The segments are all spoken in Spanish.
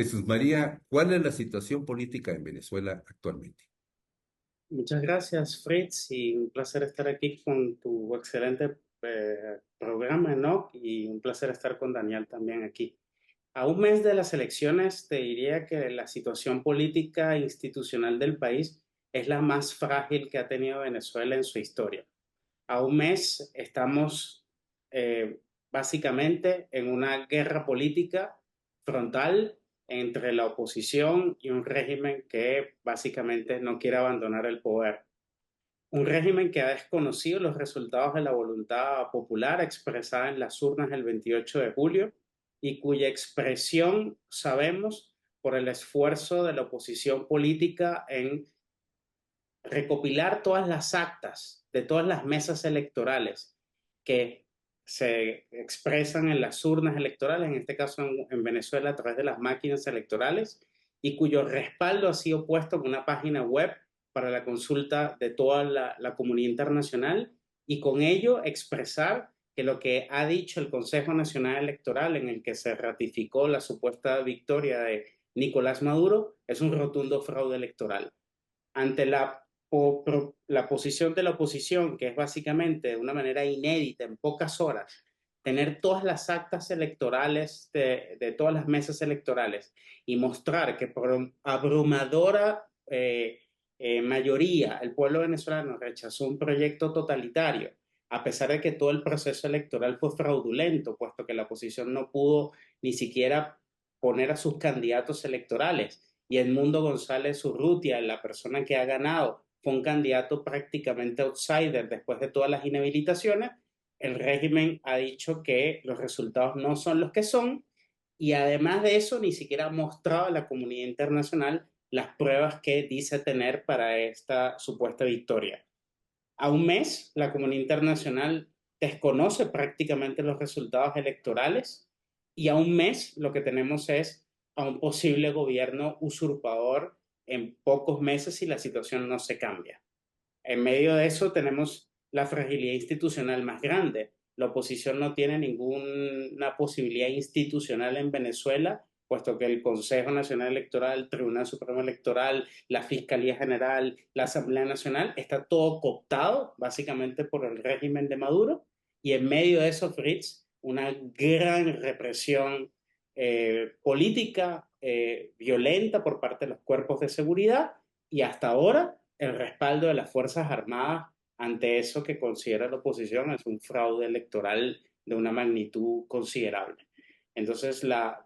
Jesús María, ¿cuál es la situación política en Venezuela actualmente? Muchas gracias, Fritz, y un placer estar aquí con tu excelente programa, ¿no? Y un placer estar con Daniel también aquí. A un mes de las elecciones, te diría que la situación política e institucional del país es la más frágil que ha tenido Venezuela en su historia. A un mes estamos eh, básicamente en una guerra política frontal entre la oposición y un régimen que básicamente no quiere abandonar el poder. Un régimen que ha desconocido los resultados de la voluntad popular expresada en las urnas el 28 de julio y cuya expresión sabemos por el esfuerzo de la oposición política en recopilar todas las actas de todas las mesas electorales que se expresan en las urnas electorales, en este caso en Venezuela a través de las máquinas electorales, y cuyo respaldo ha sido puesto en una página web para la consulta de toda la comunidad internacional y con ello expresar que lo que ha dicho el Consejo Nacional Electoral en el que se ratificó la supuesta victoria de Nicolás Maduro es un rotundo fraude electoral. Ante la posición de la oposición, que es básicamente de una manera inédita, en pocas horas, tener todas las actas electorales de todas las mesas electorales y mostrar que por abrumadora mayoría el pueblo venezolano rechazó un proyecto totalitario, a pesar de que todo el proceso electoral fue fraudulento, puesto que la oposición no pudo ni siquiera poner a sus candidatos electorales y Edmundo González Urrutia, la persona que ha ganado, fue un candidato prácticamente outsider después de todas las inhabilitaciones. El régimen ha dicho que los resultados no son los que son y además de eso ni siquiera ha mostrado a la comunidad internacional las pruebas que dice tener para esta supuesta victoria. A un mes, la comunidad internacional desconoce prácticamente los resultados electorales y a un mes lo que tenemos es a un posible gobierno usurpador en pocos meses si la situación no se cambia. En medio de eso tenemos la fragilidad institucional más grande. La oposición no tiene ninguna posibilidad institucional en Venezuela, puesto que el Consejo Nacional Electoral, el Tribunal Supremo Electoral, la Fiscalía General, la Asamblea Nacional, está todo cooptado básicamente por el régimen de Maduro. Y en medio de eso, Fritz, una gran represión política violenta por parte de los cuerpos de seguridad y hasta ahora el respaldo de las Fuerzas Armadas ante eso que considera la oposición es un fraude electoral de una magnitud considerable. Entonces, la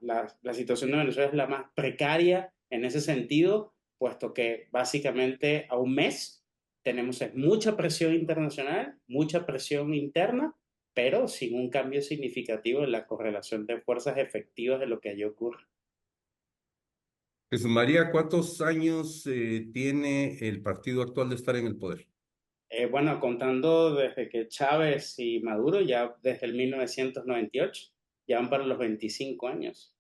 situación de Venezuela es la más precaria en ese sentido, puesto que básicamente a un mes tenemos mucha presión internacional, mucha presión interna, pero sin un cambio significativo en la correlación de fuerzas efectivas de lo que allí ocurre. Jesús María, ¿cuántos años tiene el partido actual de estar en el poder? Bueno, contando desde que Chávez y Maduro, ya desde el 1998, ya van para los 25 años.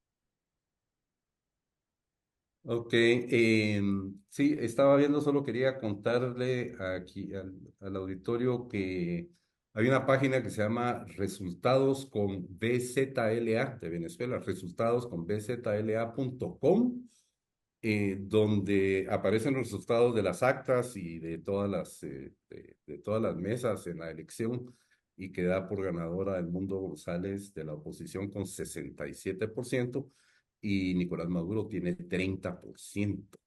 Ok, sí, estaba viendo, solo quería contarle aquí al auditorio que hay una página que se llama Resultados con BZLA de Venezuela, resultados con bzla.com, donde aparecen los resultados de las actas y de de todas las mesas en la elección y que da por ganadora Edmundo González de la oposición con 67% y Nicolás Maduro tiene 30%.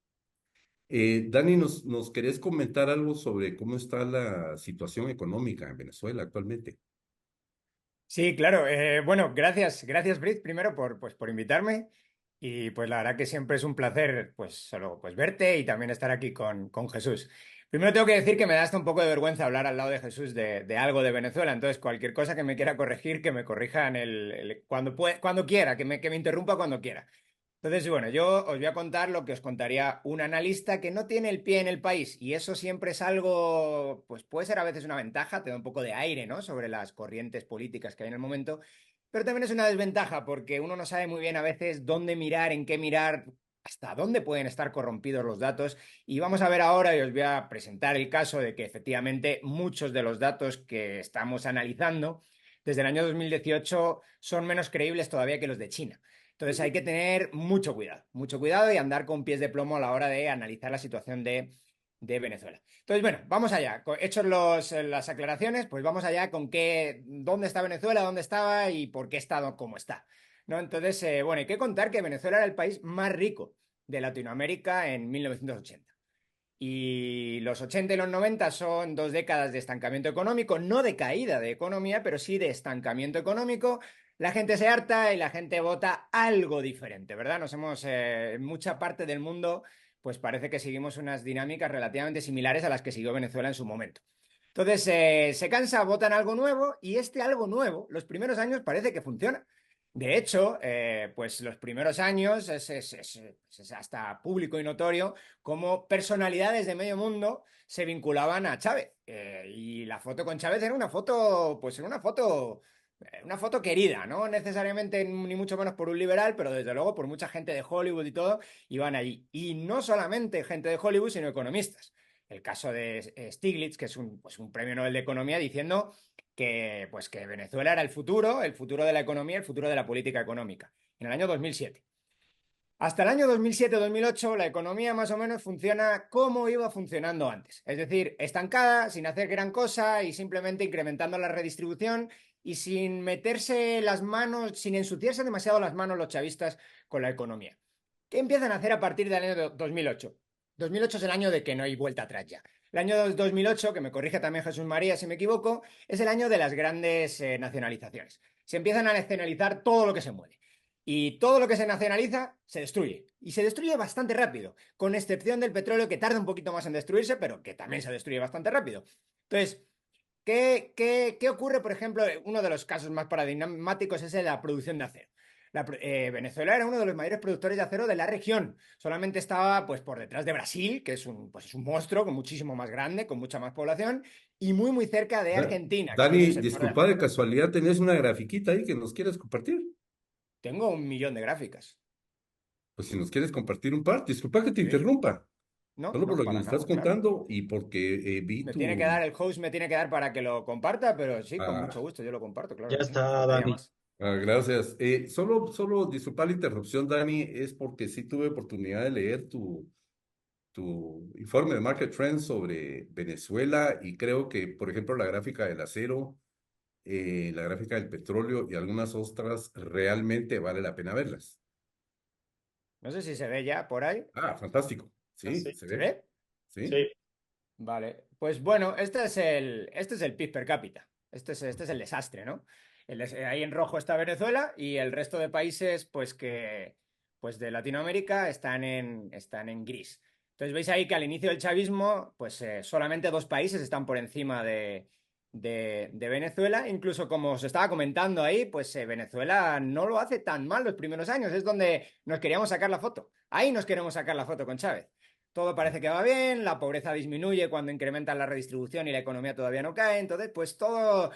Dani, ¿nos querés comentar algo sobre cómo está la situación económica en Venezuela actualmente? Sí, claro. Bueno, gracias, Briz, primero por invitarme. Y pues la verdad que siempre es un placer, pues solo pues verte y también estar aquí con Jesús. Primero tengo que decir que me da hasta un poco de vergüenza hablar al lado de Jesús de algo de Venezuela. Entonces, cualquier cosa que me quiera corregir, que me corrija en cuando quiera, que me interrumpa cuando quiera. Entonces, bueno, yo os voy a contar lo que os contaría un analista que no tiene el pie en el país y eso siempre es algo, pues puede ser a veces una ventaja, te da un poco de aire, ¿no? Sobre las corrientes políticas que hay en el momento, pero también es una desventaja porque uno no sabe muy bien a veces dónde mirar, en qué mirar, hasta dónde pueden estar corrompidos los datos y vamos a ver ahora y os voy a presentar el caso de que efectivamente muchos de los datos que estamos analizando desde el año 2018 son menos creíbles todavía que los de China. Entonces hay que tener mucho cuidado y andar con pies de plomo a la hora de analizar la situación de Venezuela. Entonces, bueno, vamos allá. Hechos las aclaraciones, pues vamos allá con dónde está Venezuela, dónde estaba y por qué está como está, ¿no? Entonces, bueno, hay que contar que Venezuela era el país más rico de Latinoamérica en 1980. Y los 80 y los 90 son 2 décadas de estancamiento económico, no de caída de economía, pero sí de estancamiento económico. La gente se harta y la gente vota algo diferente, ¿verdad? En mucha parte del mundo, pues parece que seguimos unas dinámicas relativamente similares a las que siguió Venezuela en su momento. Entonces, se cansa, votan algo nuevo y este algo nuevo, los primeros años parece que funciona. De hecho, pues los primeros años es hasta público y notorio cómo personalidades de medio mundo se vinculaban a Chávez. Y la foto con Chávez era una foto, pues era una foto querida, no necesariamente ni mucho menos por un liberal, pero desde luego por mucha gente de Hollywood y todo, iban allí. Y no solamente gente de Hollywood, sino economistas. El caso de Stiglitz, que es un premio Nobel de Economía, diciendo que Venezuela era el futuro de la economía, el futuro de la política económica, en el año 2007. Hasta el año 2007-2008 la economía más o menos funciona como iba funcionando antes, es decir, estancada, sin hacer gran cosa y simplemente incrementando la redistribución y sin meterse las manos, sin ensuciarse demasiado las manos los chavistas con la economía. ¿Qué empiezan a hacer a partir del año 2008? 2008 es el año de que no hay vuelta atrás ya. El año 2008, que me corrige también Jesús María si me equivoco, es el año de las grandes nacionalizaciones. Se empiezan a nacionalizar todo lo que se mueve. Y todo lo que se nacionaliza se destruye. Y se destruye bastante rápido, con excepción del petróleo que tarda un poquito más en destruirse, pero que también se destruye bastante rápido. Entonces, ¿qué ocurre? Por ejemplo, uno de los casos más paradigmáticos es la producción de acero. Venezuela era uno de los mayores productores de acero de la región. Solamente estaba pues, por detrás de Brasil, que es es un monstruo con muchísimo más grande, con mucha más población, y muy cerca de Argentina, que tiene un Dani, sector de disculpa acero. de casualidad, ¿tenés una grafiquita ahí que nos quieres compartir? Tengo 1 millón de gráficas. Pues si nos quieres compartir un par, disculpa que te Sí. interrumpa, No, solo por no, lo que me para estás nada, claro. contando y porque vi Me tiene que tu... dar el host, me tiene que dar para que lo comparta, pero sí, con mucho Ah, gusto, yo lo comparto, claro Ya que sí. está, Faltaría Dani. más. gracias. Solo disculpa la interrupción, Dani, es porque sí tuve oportunidad de leer tu informe de Market Trends sobre Venezuela y creo que, por ejemplo, la gráfica del acero, la gráfica del petróleo y algunas otras realmente vale la pena verlas. No sé si se ve ya por ahí. Fantástico. Sí, Así. se ¿Se ve. ve? Sí. Sí. Vale. Pues bueno, este es el PIB per cápita. Este es el desastre, ¿no? Ahí en rojo está Venezuela y el resto de países, pues de Latinoamérica están en gris. Entonces veis ahí que al inicio del chavismo, pues solamente 2 países están por encima de Venezuela. Incluso como os estaba comentando ahí, pues Venezuela no lo hace tan mal los primeros años. Es donde nos queríamos sacar la foto. Ahí nos queremos sacar la foto con Chávez. Todo parece que va bien, la pobreza disminuye cuando incrementan la redistribución y la economía todavía no cae. Entonces, pues todo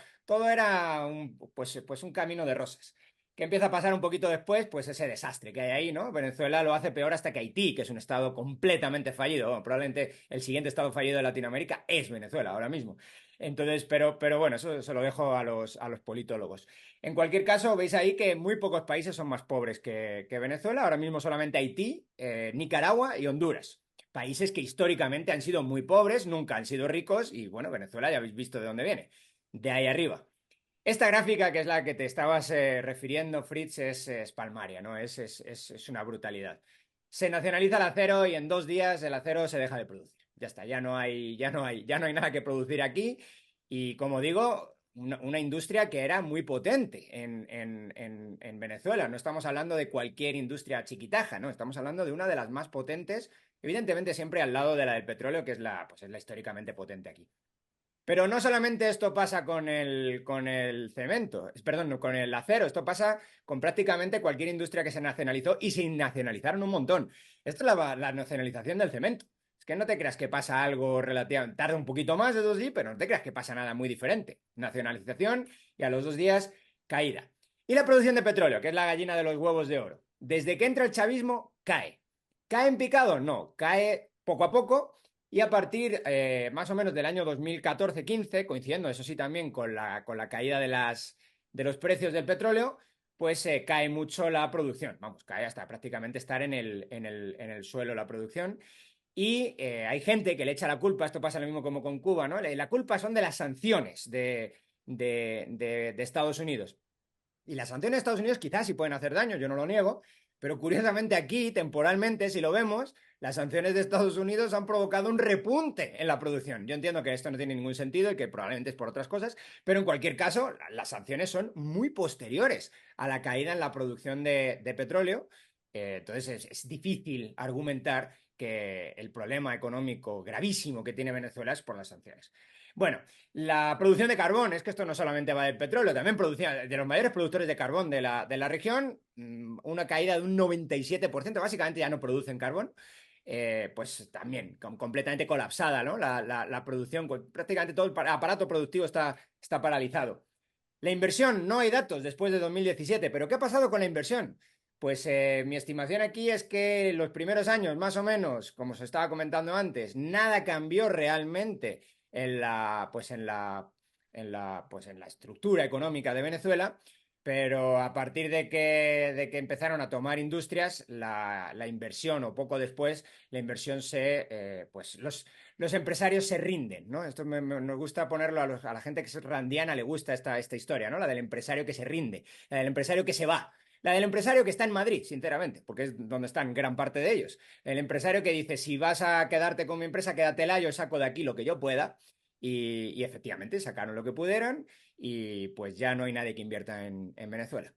era un camino de rosas. ¿Qué empieza a pasar un poquito después? Pues ese desastre que hay ahí, ¿no? Venezuela lo hace peor hasta que Haití, que es un estado completamente fallido. Bueno, probablemente el siguiente estado fallido de Latinoamérica es Venezuela ahora mismo. Entonces, pero bueno, eso se lo dejo a los politólogos. En cualquier caso, veis ahí que muy pocos países son más pobres que Venezuela. Ahora mismo solamente Haití, Nicaragua y Honduras. Países que históricamente han sido muy pobres, nunca han sido ricos y bueno, Venezuela ya habéis visto de dónde viene, de ahí arriba. Esta gráfica, que es la que te estabas refiriendo, Fritz, es palmaria, ¿no? Es una brutalidad. Se nacionaliza el acero y en 2 días el acero se deja de producir. Ya está, ya no hay nada que producir aquí y como digo, una industria que era muy potente en Venezuela. No estamos hablando de cualquier industria chiquitaja, ¿no? Estamos hablando de una de las más potentes, evidentemente siempre al lado de la del petróleo, que es la históricamente potente aquí. Pero no solamente esto pasa con el cemento, perdón, no, con el acero, esto pasa con prácticamente cualquier industria que se nacionalizó y se nacionalizaron un montón. Esto es la nacionalización del cemento. Es que no te creas que pasa algo relativamente, tarda un poquito más, eso sí, pero no te creas que pasa nada muy diferente. Nacionalización y a los 2 días caída. Y la producción de petróleo, que es la gallina de los huevos de oro. Desde que entra el chavismo, cae. ¿Cae en picado? No, cae poco a poco y a partir más o menos del año 2014-15, coincidiendo eso sí también con la caída de los precios del petróleo, pues cae mucho la producción. Vamos, cae hasta prácticamente estar en el suelo la producción. Y hay gente que le echa la culpa, esto pasa lo mismo como con Cuba, ¿no? La culpa son de las sanciones de Estados Unidos. Y las sanciones de Estados Unidos quizás sí pueden hacer daño, yo no lo niego, pero curiosamente aquí, temporalmente, si lo vemos, las sanciones de Estados Unidos han provocado un repunte en la producción. Yo entiendo que esto no tiene ningún sentido y que probablemente es por otras cosas, pero en cualquier caso, las sanciones son muy posteriores a la caída en la producción de petróleo. Entonces es difícil argumentar que el problema económico gravísimo que tiene Venezuela es por las sanciones. Bueno, la producción de carbón, es que esto no solamente va del petróleo, también producía de los mayores productores de carbón de la región, una caída de un 97%, básicamente ya no producen carbón, pues también completamente colapsada, ¿no? La producción, pues, prácticamente todo el aparato productivo está paralizado. La inversión, no hay datos después de 2017, pero ¿qué ha pasado con la inversión? Pues mi estimación aquí es que los primeros años, más o menos, como se estaba comentando antes, nada cambió realmente en la estructura económica de Venezuela, pero a partir de que empezaron a tomar industrias, la inversión, o poco después, la inversión pues los empresarios se rinden, ¿no? Esto nos gusta ponerlo a la gente que es randiana, le gusta esta historia, ¿no? La del empresario que se rinde, la del empresario que se va. La del empresario que está en Madrid, sinceramente, porque es donde están gran parte de ellos. El empresario que dice, si vas a quedarte con mi empresa, quédatela, yo saco de aquí lo que yo pueda. Y efectivamente sacaron lo que pudieron y pues ya no hay nadie que invierta en Venezuela.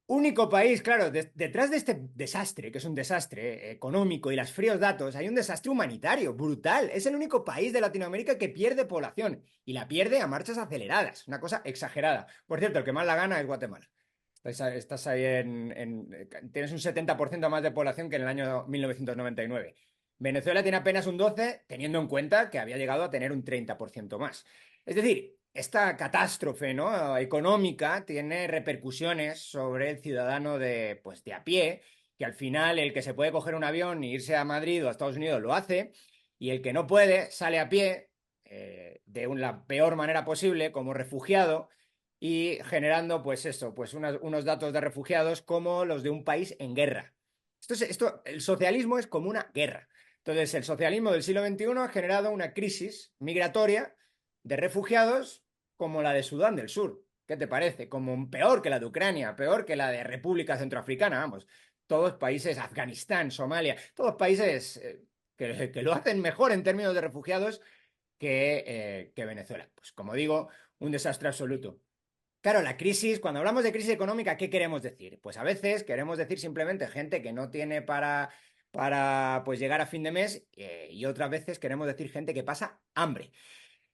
Único país, claro, detrás de este desastre, que es un desastre económico y los fríos datos, hay un desastre humanitario brutal. Es el único país de Latinoamérica que pierde población y la pierde a marchas aceleradas, una cosa exagerada. Por cierto, el que más la gana es Guatemala. Estás ahí tienes un 70% más de población que en el año 1999. Venezuela tiene apenas un 12%, teniendo en cuenta que había llegado a tener un 30% más. Es decir, esta catástrofe, ¿no?, económica tiene repercusiones sobre el ciudadano pues de a pie, que al final el que se puede coger un avión e irse a Madrid o a Estados Unidos lo hace, y el que no puede sale a pie de la peor manera posible, como refugiado, y generando pues eso, pues unos datos de refugiados como los de un país en guerra. El socialismo es como una guerra. Entonces, el socialismo del siglo XXI ha generado una crisis migratoria de refugiados como la de Sudán del Sur. ¿Qué te parece? Como peor que la de Ucrania, peor que la de República Centroafricana, vamos. Todos países, Afganistán, Somalia, todos países que lo hacen mejor en términos de refugiados que Venezuela. Pues como digo, un desastre absoluto. Claro, la crisis, cuando hablamos de crisis económica, ¿qué queremos decir? Pues a veces queremos decir simplemente gente que no tiene para pues llegar a fin de mes, y otras veces queremos decir gente que pasa hambre.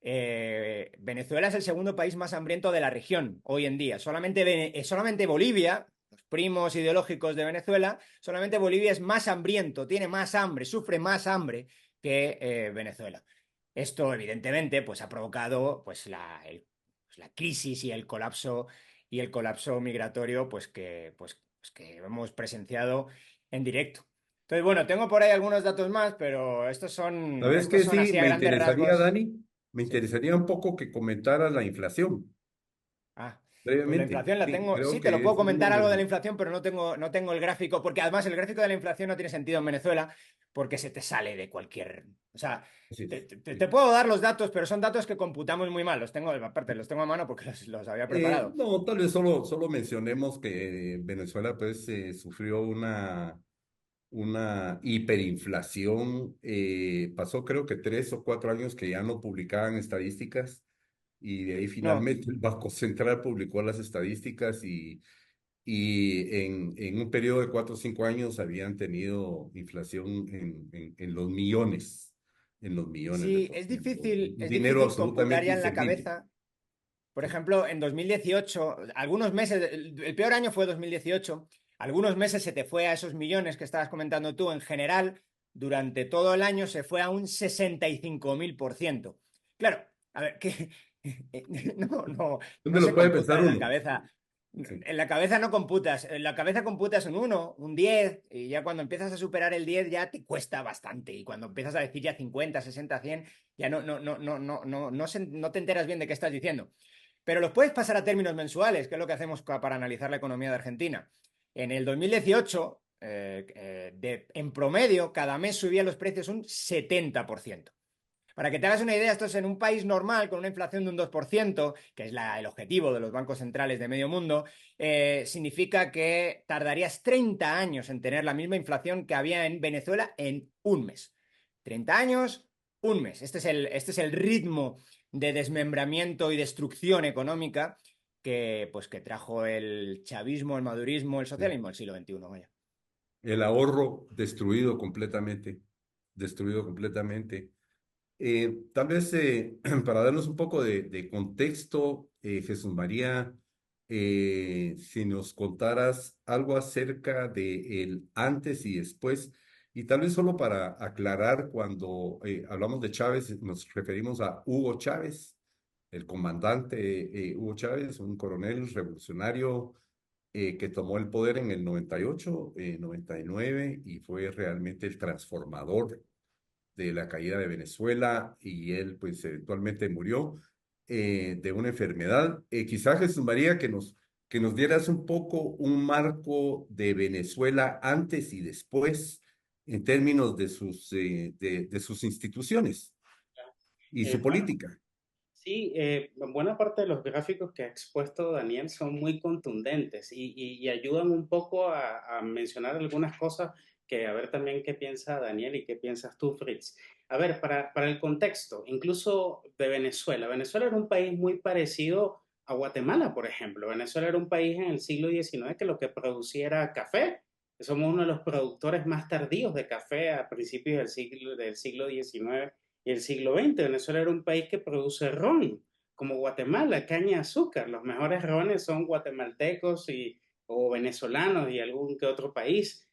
Venezuela es el segundo país más hambriento de la región hoy en día. Solamente Bolivia, los primos ideológicos de Venezuela, solamente Bolivia es más hambriento, tiene más hambre, sufre más hambre que Venezuela. Esto, evidentemente, pues ha provocado pues, la crisis y el colapso migratorio pues que hemos presenciado en directo. Entonces, bueno, tengo por ahí algunos datos más, pero estos son, ¿Sabes estos qué? son Sí, así a me grandes interesaría, rasgos. Dani, me Sí. interesaría un poco que comentaras la inflación, Ah, pues la brevemente. inflación la Sí, tengo. creo Sí, te lo que puedo es uno comentar de algo de la los... inflación, pero no tengo el gráfico, porque además el gráfico de la inflación no tiene sentido en Venezuela, porque se te sale de cualquier. O sea, Así te, es, te- sí. te puedo dar los datos, pero son datos que computamos muy mal. Aparte, los tengo a mano porque los había preparado. No, tal vez solo mencionemos que Venezuela pues sufrió una hiperinflación. Pasó creo que 3 o 4 años que ya no publicaban estadísticas y de ahí No, finalmente el Banco Central publicó las estadísticas y en un periodo de 4 o 5 años habían tenido inflación en los millones de sí, por es ciento. difícil, Un es dinero difícil computar absolutamente ya en la inservible. cabeza. Por Sí. ejemplo, en 2018, algunos meses, el peor año fue 2018, algunos meses se te fue a esos millones que estabas comentando tú. En general, durante todo el año se fue a un 65.000%. Claro, a ver, que no, no, ¿Dónde no lo se puede computa pensar en la uno? cabeza. Sí. En la cabeza no computas, en la cabeza computas un 1, un 10, y ya cuando empiezas a superar el 10 ya te cuesta bastante. Y cuando empiezas a decir ya 50, 60, 100, ya no te enteras bien de qué estás diciendo. pero los puedes pasar a términos mensuales, que es lo que hacemos para analizar la economía de Argentina. En el 2018, en promedio, cada mes subían los precios un 70%. Para que te hagas una idea, esto es en un país normal con una inflación de un 2%, que es el objetivo de los bancos centrales de medio mundo, significa que tardarías 30 años en tener la misma inflación que había en Venezuela en un mes. 30 años, un mes. Este es el ritmo de desmembramiento y destrucción económica que trajo el chavismo, el madurismo, el socialismo del siglo XXI. Vaya. El ahorro destruido completamente, destruido completamente. Tal vez para darnos un poco de contexto, Jesús María, si nos contaras algo acerca de el antes y después, y tal vez solo para aclarar, cuando hablamos de Chávez, nos referimos a Hugo Chávez, el comandante Hugo Chávez, un coronel revolucionario que tomó el poder en el 98, 99 y fue realmente el transformador de la caída de Venezuela, y él pues eventualmente murió de una enfermedad. Quizá Jesús María, que nos dieras un poco un marco de Venezuela antes y después en términos de sus instituciones y su Bueno, política. sí, buena parte de los gráficos que ha expuesto Daniel son muy contundentes y ayudan un poco a mencionar algunas cosas que a ver también qué piensa Daniel y qué piensas tú, Fritz. A ver, para el contexto, incluso de Venezuela. Venezuela era un país muy parecido a Guatemala, por ejemplo. Venezuela era un país en el siglo XIX que lo que producía era café. Somos uno de los productores más tardíos de café a principios del siglo XIX y el siglo XX. Venezuela era un país que produce ron, como Guatemala, caña de azúcar. Los mejores rones son guatemaltecos o venezolanos y algún que otro país.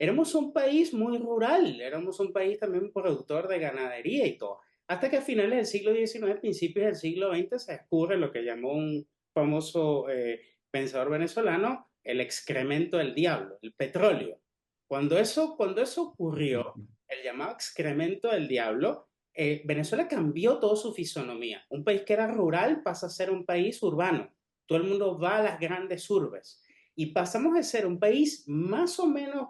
Éramos un país muy rural, éramos un país también productor de ganadería y todo. Hasta que a finales del siglo XIX, principios del siglo XX, se descubre lo que llamó un famoso pensador venezolano el excremento del diablo, el petróleo. Cuando eso ocurrió, el llamado excremento del diablo, Venezuela cambió toda su fisonomía. Un país que era rural pasa a ser un país urbano. Todo el mundo va a las grandes urbes. Y pasamos de ser un país más o menos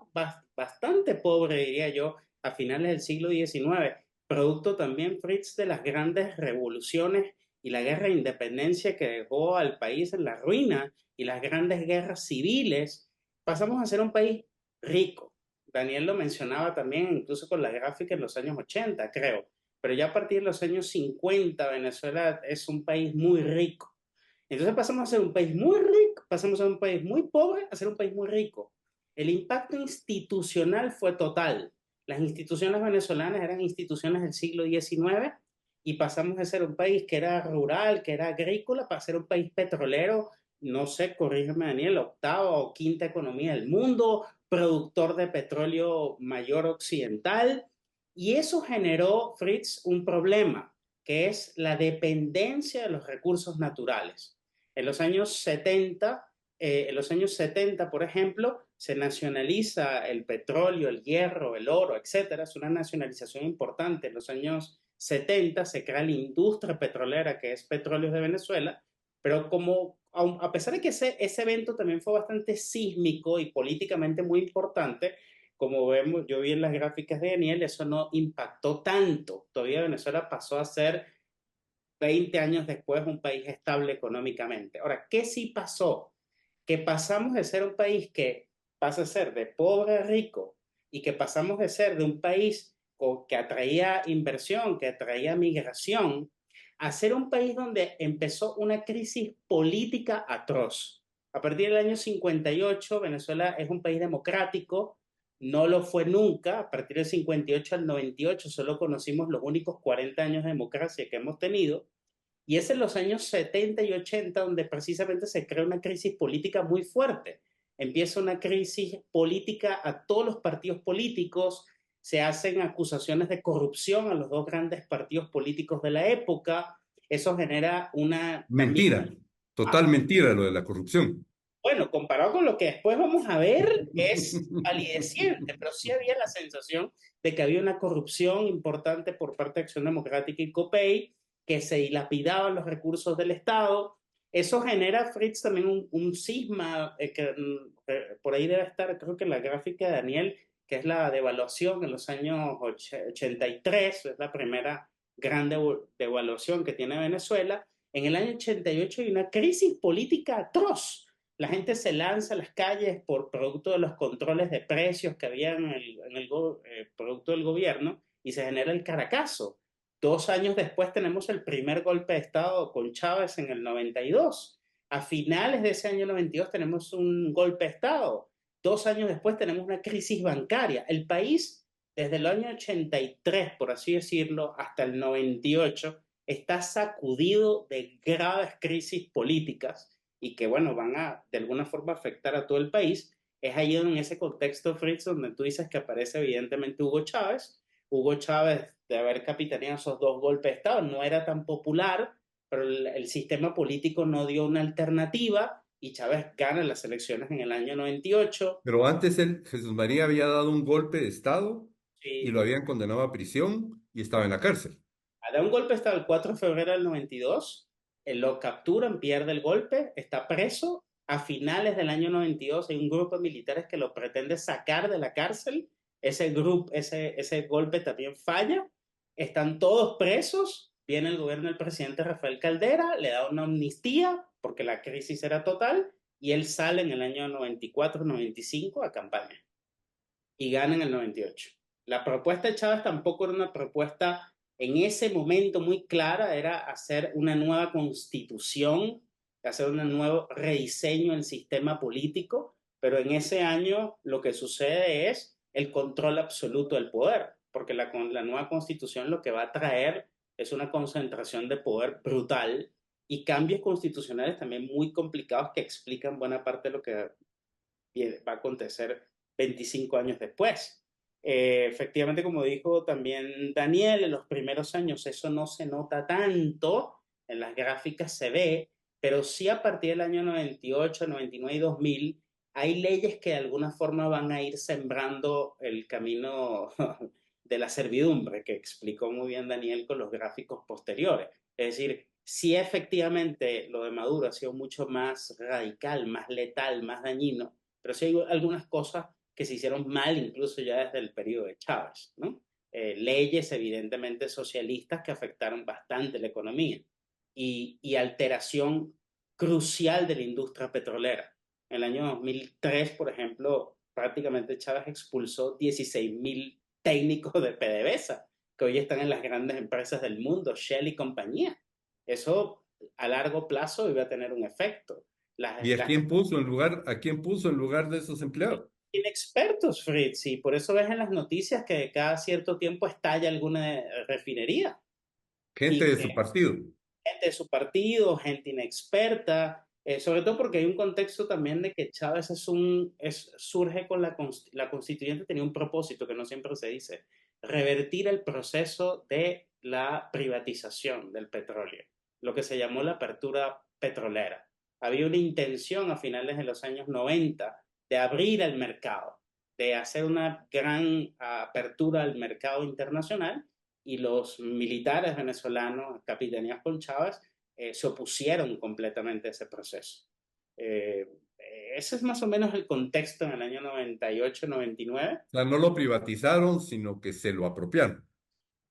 bastante pobre, diría yo, a finales del siglo XIX, producto también, Fritz, de las grandes revoluciones y la guerra de independencia que dejó al país en la ruina y las grandes guerras civiles. Pasamos a ser un país rico. Daniel lo mencionaba también, incluso con la gráfica en los años 80, creo. Pero ya a partir de los años 50, Venezuela es un país muy rico. Entonces pasamos a ser un país muy rico, pasamos a ser un país muy pobre, a ser un país muy rico. El impacto institucional fue total. Las instituciones venezolanas eran instituciones del siglo XIX y pasamos de ser un país que era rural, que era agrícola, para ser un país petrolero, no sé, corrígeme Daniel, octava o quinta economía del mundo, productor de petróleo mayor occidental. Y eso generó, Fritz, un problema, que es la dependencia de los recursos naturales. En los años 70, por ejemplo, se nacionaliza el petróleo, el hierro, el oro, etcétera. Es una nacionalización importante. En los años 70 se crea la industria petrolera, que es Petróleos de Venezuela, pero a pesar de que ese evento también fue bastante sísmico y políticamente muy importante, como vemos, yo vi en las gráficas de Daniel, eso no impactó tanto. Todavía Venezuela pasó a ser 20 años después un país estable económicamente. Ahora, ¿qué sí pasó? Que pasamos de ser un país que pasa a ser de pobre a rico y que pasamos de ser de un país que atraía inversión, que atraía migración, a ser un país donde empezó una crisis política atroz. A partir del año 58, Venezuela es un país democrático, no lo fue nunca. A partir del 58 al 98 solo conocimos los únicos 40 años de democracia que hemos tenido. Y es en los años 70 y 80 donde precisamente se crea una crisis política muy fuerte. Empieza una crisis política a todos los partidos políticos, se hacen acusaciones de corrupción a los dos grandes partidos políticos de la época. Eso genera una también. Mentira, total mentira lo de la corrupción. Bueno, comparado con lo que después vamos a ver, es palideciente, pero sí había la sensación de que había una corrupción importante por parte de Acción Democrática y COPEI, que se dilapidaban los recursos del Estado, Eso genera, Fritz, también un cisma que por ahí debe estar, creo que la gráfica de Daniel, que es la devaluación en los años 83, es la primera gran devaluación que tiene Venezuela. En el año 88 hay una crisis política atroz. La gente se lanza a las calles por producto de los controles de precios que había en el producto del gobierno y se genera el Caracazo. 2 años después tenemos el primer golpe de Estado con Chávez en el 92. A finales de ese año 92 tenemos un golpe de Estado. 2 años después tenemos una crisis bancaria. El país, desde el año 83, por así decirlo, hasta el 98, está sacudido de graves crisis políticas y que, bueno, van a, de alguna forma, afectar a todo el país. Es ahí en ese contexto, Fritz, donde tú dices que aparece evidentemente Hugo Chávez. Hugo Chávez, de haber capitaneado esos 2 golpes de Estado, no era tan popular, pero el sistema político no dio una alternativa y Chávez gana las elecciones en el año 98. Pero antes Jesús María había dado un golpe de Estado y lo Sí, habían condenado a prisión y estaba en la cárcel. da un golpe de Estado el 4 de febrero del 92, lo capturan, pierde el golpe, está preso. A finales del año 92 hay un grupo de militares que lo pretende sacar de la cárcel. Ese golpe también falla. Están todos presos. Viene el gobierno del presidente Rafael Caldera, le da una amnistía porque la crisis era total y él sale en el año 94-95 a campaña y gana en el 98. La propuesta de Chávez tampoco era una propuesta en ese momento muy clara, era hacer una nueva constitución, hacer un nuevo rediseño del sistema político, pero en ese año lo que sucede es el control absoluto del poder, porque la nueva constitución lo que va a traer es una concentración de poder brutal y cambios constitucionales también muy complicados que explican buena parte de lo que va a acontecer 25 años después. Efectivamente, como dijo también Daniel, en los primeros años eso no se nota tanto, en las gráficas se ve, pero sí a partir del año 98, 99 y 2000 hay leyes que de alguna forma van a ir sembrando el camino de la servidumbre, que explicó muy bien Daniel con los gráficos posteriores. Es decir, sí efectivamente lo de Maduro ha sido mucho más radical, más letal, más dañino, pero sí hay algunas cosas que se hicieron mal incluso ya desde el periodo de Chávez, ¿no? Leyes evidentemente socialistas que afectaron bastante la economía y alteración crucial de la industria petrolera. En el año 2003, por ejemplo, prácticamente Chávez expulsó 16.000 técnicos de PDVSA, que hoy están en las grandes empresas del mundo, Shell y compañía. Eso a largo plazo iba a tener un efecto. ¿Y a quién puso en lugar de esos empleados? Inexpertos, Fritz, y por eso ves en las noticias que cada cierto tiempo estalla alguna refinería Gente y de que su partido. gente de su partido, gente inexperta, sobre todo porque hay un contexto también de que Chávez surge con la constituyente, tenía un propósito que no siempre se dice, revertir el proceso de la privatización del petróleo, lo que se llamó la apertura petrolera. Había una intención a finales de los años 90 de abrir el mercado, de hacer una gran apertura al mercado internacional y los militares venezolanos, capitaneados por Chávez, se opusieron completamente a ese proceso. Eh, Ese es más o menos el contexto en el año 98-99. O sea, no lo privatizaron, sino que se lo apropiaron.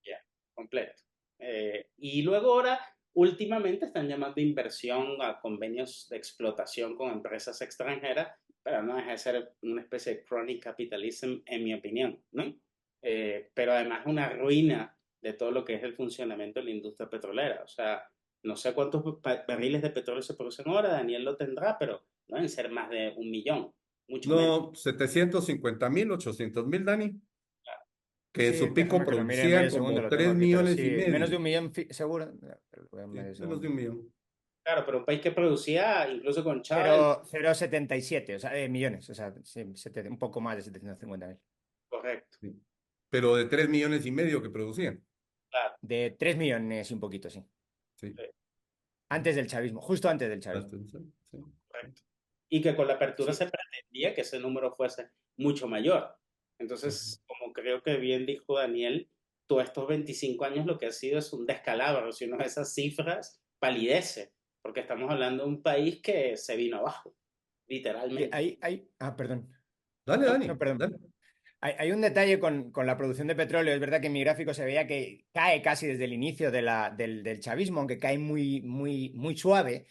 Ya, completo. Y luego ahora, últimamente están llamando inversión a convenios de explotación con empresas extranjeras, pero no deja de ser una especie de crony capitalism, en mi opinión, ¿no? Pero además una ruina de todo lo que es el funcionamiento de la industria petrolera. O sea, no sé cuántos barriles de petróleo se producen ahora, Daniel lo tendrá, pero no deben ser más de 1 millón, mucho menos. No, 750.000, 800.000, Dani, que en Sí, su pico déjame que lo mire medio producían segundo, como lo tengo tres aquí, pero millones y sí, menos de medio. 1 millón seguro. Voy a Sí, medio menos de segundo. 1 millón. Claro, pero un país que producía, incluso con Chávez, 0,77, o sea, millones, o sea, sí, un poco más de 750.000. correcto. Sí. Pero de 3 millones y medio que producían. Claro, De 3 millones y un poquito, sí. Sí. sí, Antes del chavismo, justo antes del chavismo. Bastante, sí. correcto. Y que con la apertura Sí. se pretendía que ese número fuese mucho mayor. Ujú. Entonces, como creo que bien dijo Daniel, todos estos 25 años lo que ha sido es un descalabro. Si uno ve esas cifras, palidece. porque estamos hablando de un país que se vino abajo, literalmente. Perdón. Dale, No, Dani, no, perdón. dale. Hay un detalle con la producción de petróleo. Es verdad que en mi gráfico se veía que cae casi desde el inicio del chavismo, aunque cae muy, muy, muy suave.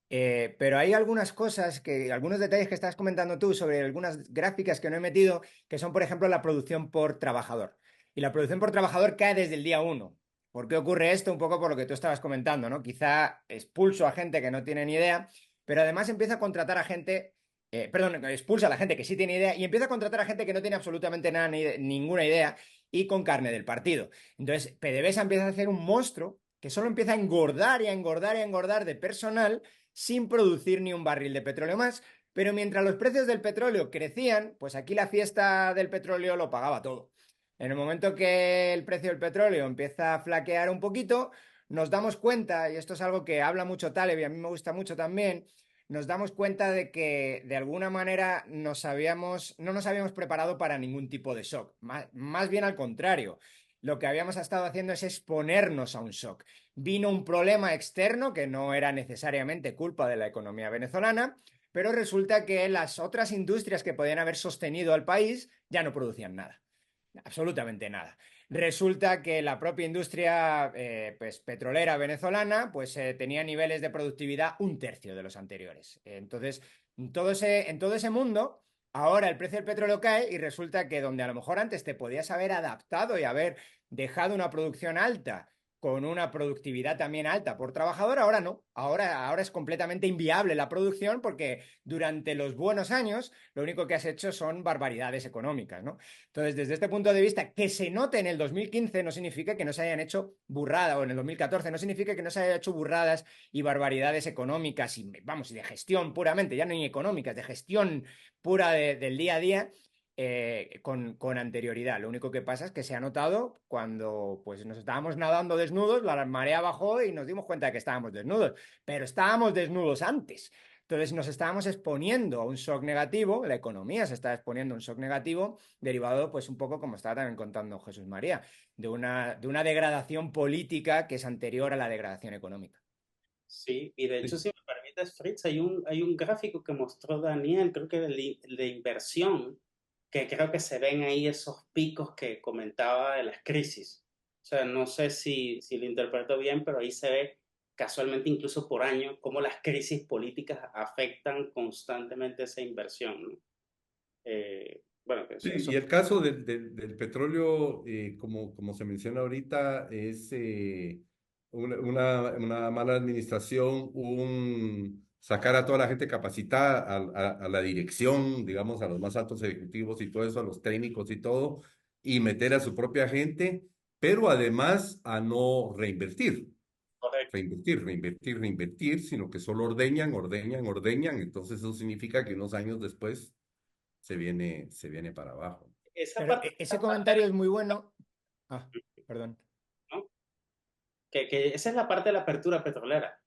Pero hay algunas cosas algunos detalles que estás comentando tú sobre algunas gráficas que no he metido, que son, por ejemplo, la producción por trabajador. Y la producción por trabajador cae desde el día uno. ¿Por qué ocurre esto? Un poco por lo que tú estabas comentando, ¿no? Quizá expulso a gente que no tiene ni idea, pero además empieza a contratar a gente, perdón, expulsa a la gente que sí tiene idea y empieza a contratar a gente que no tiene absolutamente nada, ninguna idea y con carne del partido. Entonces, PDVSA empieza a hacer un monstruo que solo empieza a engordar y a engordar y a engordar de personal sin producir ni un barril de petróleo más. Pero mientras los precios del petróleo crecían, pues aquí la fiesta del petróleo lo pagaba todo. En el momento que el precio del petróleo empieza a flaquear un poquito, nos damos cuenta, y esto es algo que habla mucho Taleb y a mí me gusta mucho también, nos damos cuenta de que de alguna manera no nos habíamos preparado para ningún tipo de shock. Más bien al contrario, lo que habíamos estado haciendo es exponernos a un shock. Vino un problema externo que no era necesariamente culpa de la economía venezolana, pero resulta que las otras industrias que podían haber sostenido al país ya no producían nada, absolutamente nada. Resulta que la propia industria pues, petrolera venezolana pues, tenía niveles de productividad un tercio de los anteriores. Entonces, en todo ese mundo, ahora el precio del petróleo cae y resulta que donde a lo mejor antes te podías haber adaptado y haber dejado una producción alta con una productividad también alta por trabajador, ahora no. Ahora es completamente inviable la producción porque durante los buenos años lo único que has hecho son barbaridades económicas, ¿no? Entonces, desde este punto de vista, que se note en el 2015 no significa que no se hayan hecho burradas, o en el 2014 no significa que no se hayan hecho burradas y barbaridades económicas y, vamos, y de gestión puramente, ya no ni económicas, de gestión pura del día a día, con anterioridad. Lo único que pasa es que se ha notado cuando pues, nos estábamos nadando desnudos, la marea bajó y nos dimos cuenta de que estábamos desnudos, pero estábamos desnudos antes. Entonces nos estábamos exponiendo a un shock negativo, la economía se está exponiendo a un shock negativo, derivado, pues un poco como estaba también contando Jesús María, de una degradación política que es anterior a la degradación económica. Sí, y de hecho, Sí, si me permites, Fritz, hay un gráfico que mostró Daniel, creo que de inversión, que creo que se ven ahí esos picos que comentaba de las crisis. O sea, no sé si lo interpreto bien, pero ahí se ve casualmente incluso por año cómo las crisis políticas afectan constantemente esa inversión, ¿no? Bueno, que sí, eso y el caso del petróleo, como se menciona ahorita, es una mala administración, un sacar a toda la gente capacitada a la dirección, digamos, a los más altos ejecutivos y todo eso, a los técnicos y todo, y meter a su propia gente, pero además a no reinvertir. correcto. Reinvertir, reinvertir, reinvertir, sino que solo ordeñan, ordeñan, ordeñan. Entonces eso significa que unos años después se viene para abajo. Esa Pero parte, ese comentario es muy bueno. Ah, perdón. ¿no? Que esa es la parte de la apertura petrolera.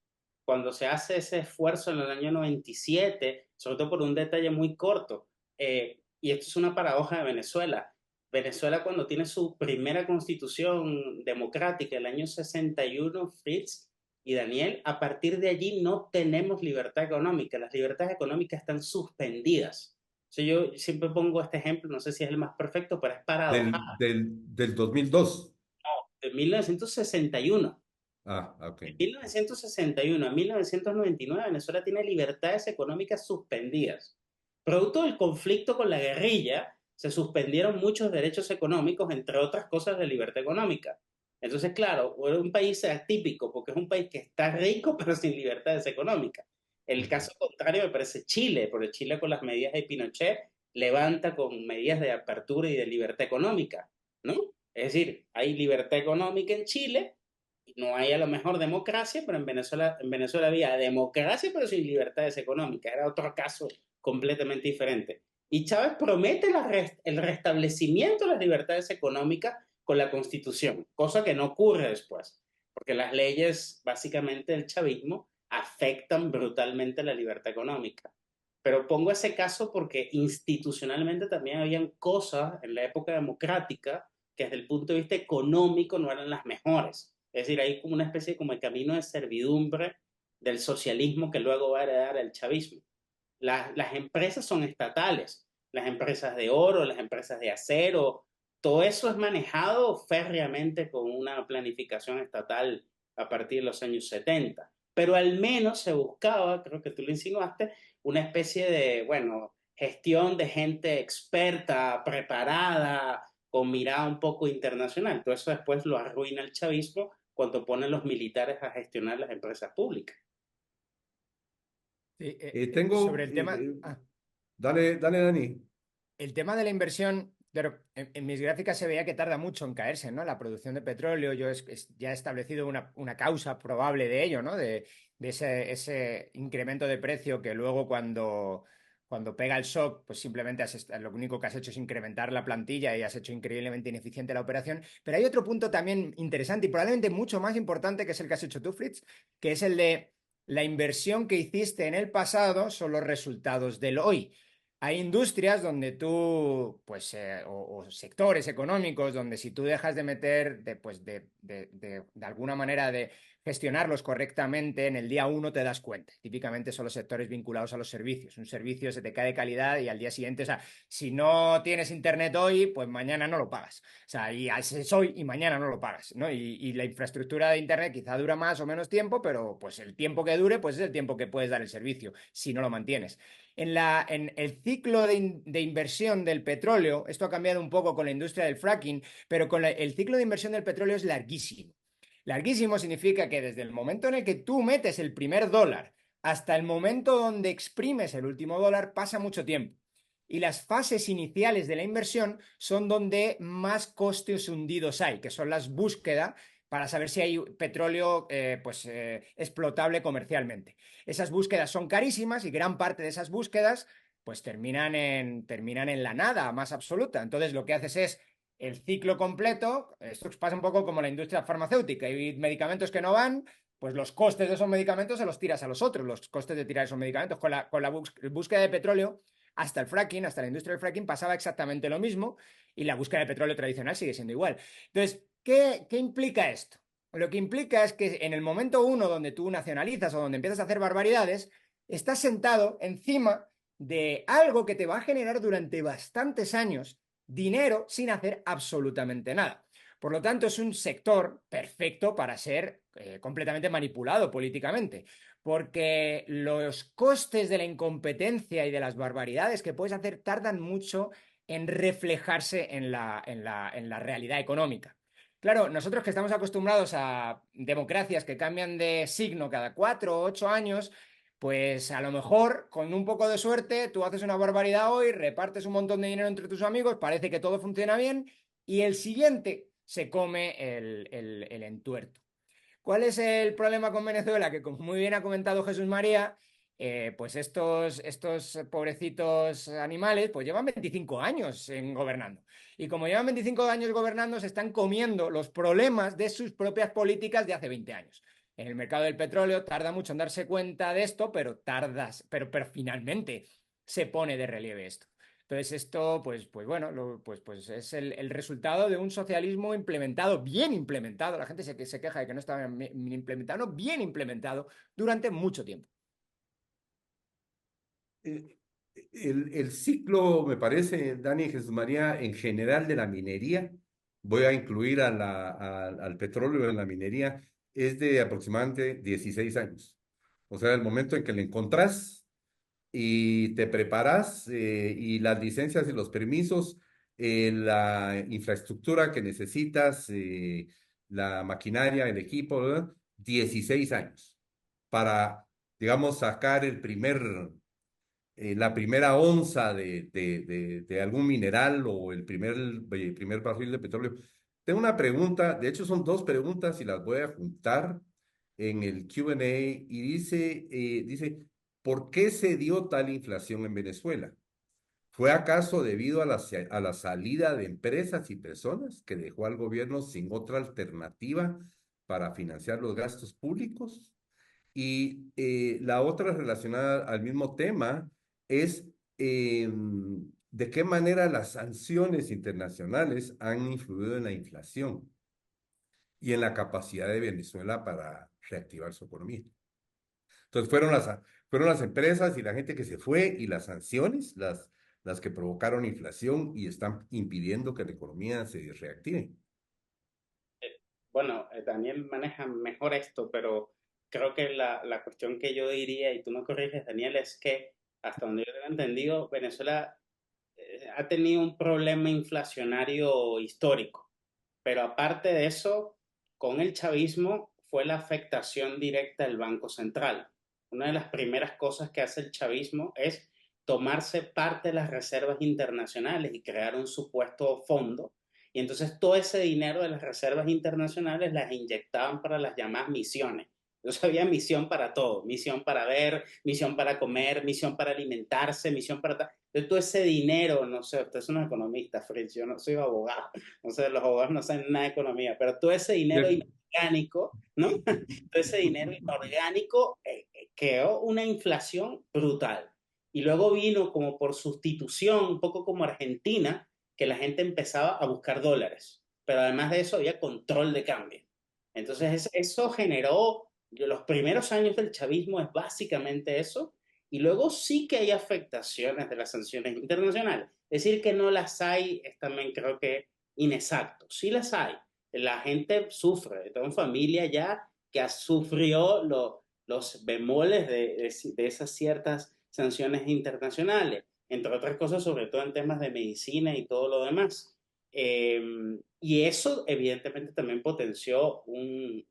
Cuando se hace ese esfuerzo en el año 97, sobre todo por un detalle muy corto, y esto es una paradoja de Venezuela. Venezuela cuando tiene su primera constitución democrática, el año 61, Fritz y Daniel, a partir de allí no tenemos libertad económica, las libertades económicas están suspendidas. O sea, yo siempre pongo este ejemplo, no sé si es el más perfecto, pero es paradojal, Del 2002. de 1961. Ok. En 1961 a 1999, Venezuela tiene libertades económicas suspendidas. Producto del conflicto con la guerrilla, se suspendieron muchos derechos económicos, entre otras cosas de libertad económica. Entonces, claro, es un país atípico porque es un país que está rico pero sin libertades económicas. El Ujú. caso contrario me parece Chile, porque Chile con las medidas de Pinochet levanta con medidas de apertura y de libertad económica, ¿no? Es decir, hay libertad económica en Chile, no hay a lo mejor democracia, pero en Venezuela había democracia, pero sin libertades económicas. Era otro caso completamente diferente. Y Chávez promete el restablecimiento de las libertades económicas con la Constitución, cosa que no ocurre después, porque las leyes básicamente del chavismo afectan brutalmente la libertad económica. Pero pongo ese caso porque institucionalmente también habían cosas en la época democrática que desde el punto de vista económico no eran las mejores. Es decir, hay como una especie como de camino de servidumbre del socialismo que luego va a heredar el chavismo. Las empresas son estatales, las empresas de oro, las empresas de acero, todo eso es manejado férreamente con una planificación estatal a partir de los años 70. Pero al menos se buscaba, creo que tú lo insinuaste, una especie de, bueno, gestión de gente experta, preparada, con mirada un poco internacional. Todo eso después lo arruina el chavismo cuando ponen los militares a gestionar las empresas públicas. Sí, sobre Tengo, el tema. dale, dale, Dani. El tema de la inversión, claro, en mis gráficas se veía que tarda mucho en caerse, ¿no? La producción de petróleo, ya he establecido una causa probable de ello, ¿no? De ese incremento de precio que luego cuando pega el shock, pues simplemente lo único que has hecho es incrementar la plantilla y has hecho increíblemente ineficiente la operación. Pero hay otro punto también interesante y probablemente mucho más importante, que es el que has hecho tú, Fritz, que es el de la inversión que hiciste en el pasado son los resultados del hoy. Hay industrias donde tú, pues, o sectores económicos donde si tú dejas de meter, de alguna manera de gestionarlos correctamente, en el día uno te das cuenta. Típicamente son los sectores vinculados a los servicios. Un servicio se te cae de calidad y al día siguiente, o sea, si no tienes internet hoy, pues mañana no lo pagas. O sea, y es hoy y mañana no lo pagas, ¿no? Y la infraestructura de internet quizá dura más o menos tiempo, pero pues el tiempo que dure, pues es el tiempo que puedes dar el servicio, si no lo mantienes. En el ciclo de inversión del petróleo, esto ha cambiado un poco con la industria del fracking, pero el ciclo de inversión del petróleo es larguísimo. Larguísimo significa que desde el momento en el que tú metes el primer dólar hasta el momento donde exprimes el último dólar pasa mucho tiempo. Y las fases iniciales de la inversión son donde más costes hundidos hay, que son las búsquedas para saber si hay petróleo explotable comercialmente. Esas búsquedas son carísimas y gran parte de esas búsquedas pues terminan en la nada más absoluta. Entonces lo que haces es el ciclo completo. Esto pasa un poco como la industria farmacéutica. Hay medicamentos que no van, pues los costes de esos medicamentos se los tiras a los otros, los costes de tirar esos medicamentos. Con la búsqueda de petróleo, hasta el fracking, hasta la industria del fracking, pasaba exactamente lo mismo y la búsqueda de petróleo tradicional sigue siendo igual. Entonces, ¿qué implica esto? Lo que implica es que en el momento uno donde tú nacionalizas o donde empiezas a hacer barbaridades, estás sentado encima de algo que te va a generar durante bastantes años dinero sin hacer absolutamente nada. Por lo tanto, es un sector perfecto para ser completamente manipulado políticamente, porque los costes de la incompetencia y de las barbaridades que puedes hacer tardan mucho en reflejarse en la realidad económica. Claro, nosotros que estamos acostumbrados a democracias que cambian de signo cada 4 o 8 años, pues a lo mejor, con un poco de suerte, tú haces una barbaridad hoy, repartes un montón de dinero entre tus amigos, parece que todo funciona bien, y el siguiente se come el entuerto. ¿Cuál es el problema con Venezuela? Que como muy bien ha comentado Jesús María, pues estos pobrecitos animales pues llevan 25 años gobernando. Y como llevan 25 años gobernando, se están comiendo los problemas de sus propias políticas de hace 20 años. En el mercado del petróleo tarda mucho en darse cuenta de esto, pero finalmente se pone de relieve esto. Entonces esto, pues bueno, pues es el resultado de un socialismo implementado, bien implementado. La gente se queja de que no está bien implementado, no, bien implementado durante mucho tiempo. Eh, el ciclo, me parece, Dani y Jesús María, en general de la minería, voy a incluir al petróleo en la minería, es de aproximadamente 16 años. O sea, el momento en que le encontrás y te preparas y las licencias y los permisos, la infraestructura que necesitas, la maquinaria, el equipo, ¿verdad? 16 años para, digamos, sacar la primera onza de algún mineral o el primer barril de petróleo. Tengo una pregunta, de hecho son dos preguntas y las voy a juntar en el Q&A y dice, ¿por qué se dio tal inflación en Venezuela? ¿Fue acaso debido a la salida de empresas y personas que dejó al gobierno sin otra alternativa para financiar los gastos públicos? Y la otra relacionada al mismo tema es de qué manera las sanciones internacionales han influido en la inflación y en la capacidad de Venezuela para reactivar su economía. Entonces fueron las empresas y la gente que se fue y las sanciones las que provocaron inflación y están impidiendo que la economía se reactive. Bueno, Daniel maneja mejor esto, pero creo que la cuestión que yo diría, y tú me corriges, Daniel, es que hasta donde yo tengo entendido, Venezuela ha tenido un problema inflacionario histórico, pero aparte de eso, con el chavismo fue la afectación directa del Banco Central. Una de las primeras cosas que hace el chavismo es tomarse parte de las reservas internacionales y crear un supuesto fondo. Y entonces todo ese dinero de las reservas internacionales las inyectaban para las llamadas misiones. Entonces había misión para todo, misión para ver, misión para comer, misión para alimentarse, misión para... Entonces todo ese dinero, no sé, ustedes son economistas, Fritz, yo no soy abogado, no sé, los abogados no saben nada de economía, pero todo ese dinero De- inorgánico, ¿no? Todo ese dinero inorgánico creó una inflación brutal. Y luego vino como por sustitución, un poco como Argentina, que la gente empezaba a buscar dólares. Pero además de eso había control de cambio. Entonces eso generó, los primeros años del chavismo es básicamente eso, y luego sí que hay afectaciones de las sanciones internacionales. Decir que no las hay es también creo que inexacto. Sí las hay. La gente sufre. Tengo familia ya que ha sufrido los bemoles de esas ciertas sanciones internacionales, entre otras cosas, sobre todo en temas de medicina y todo lo demás. Eh, y eso evidentemente también potenció un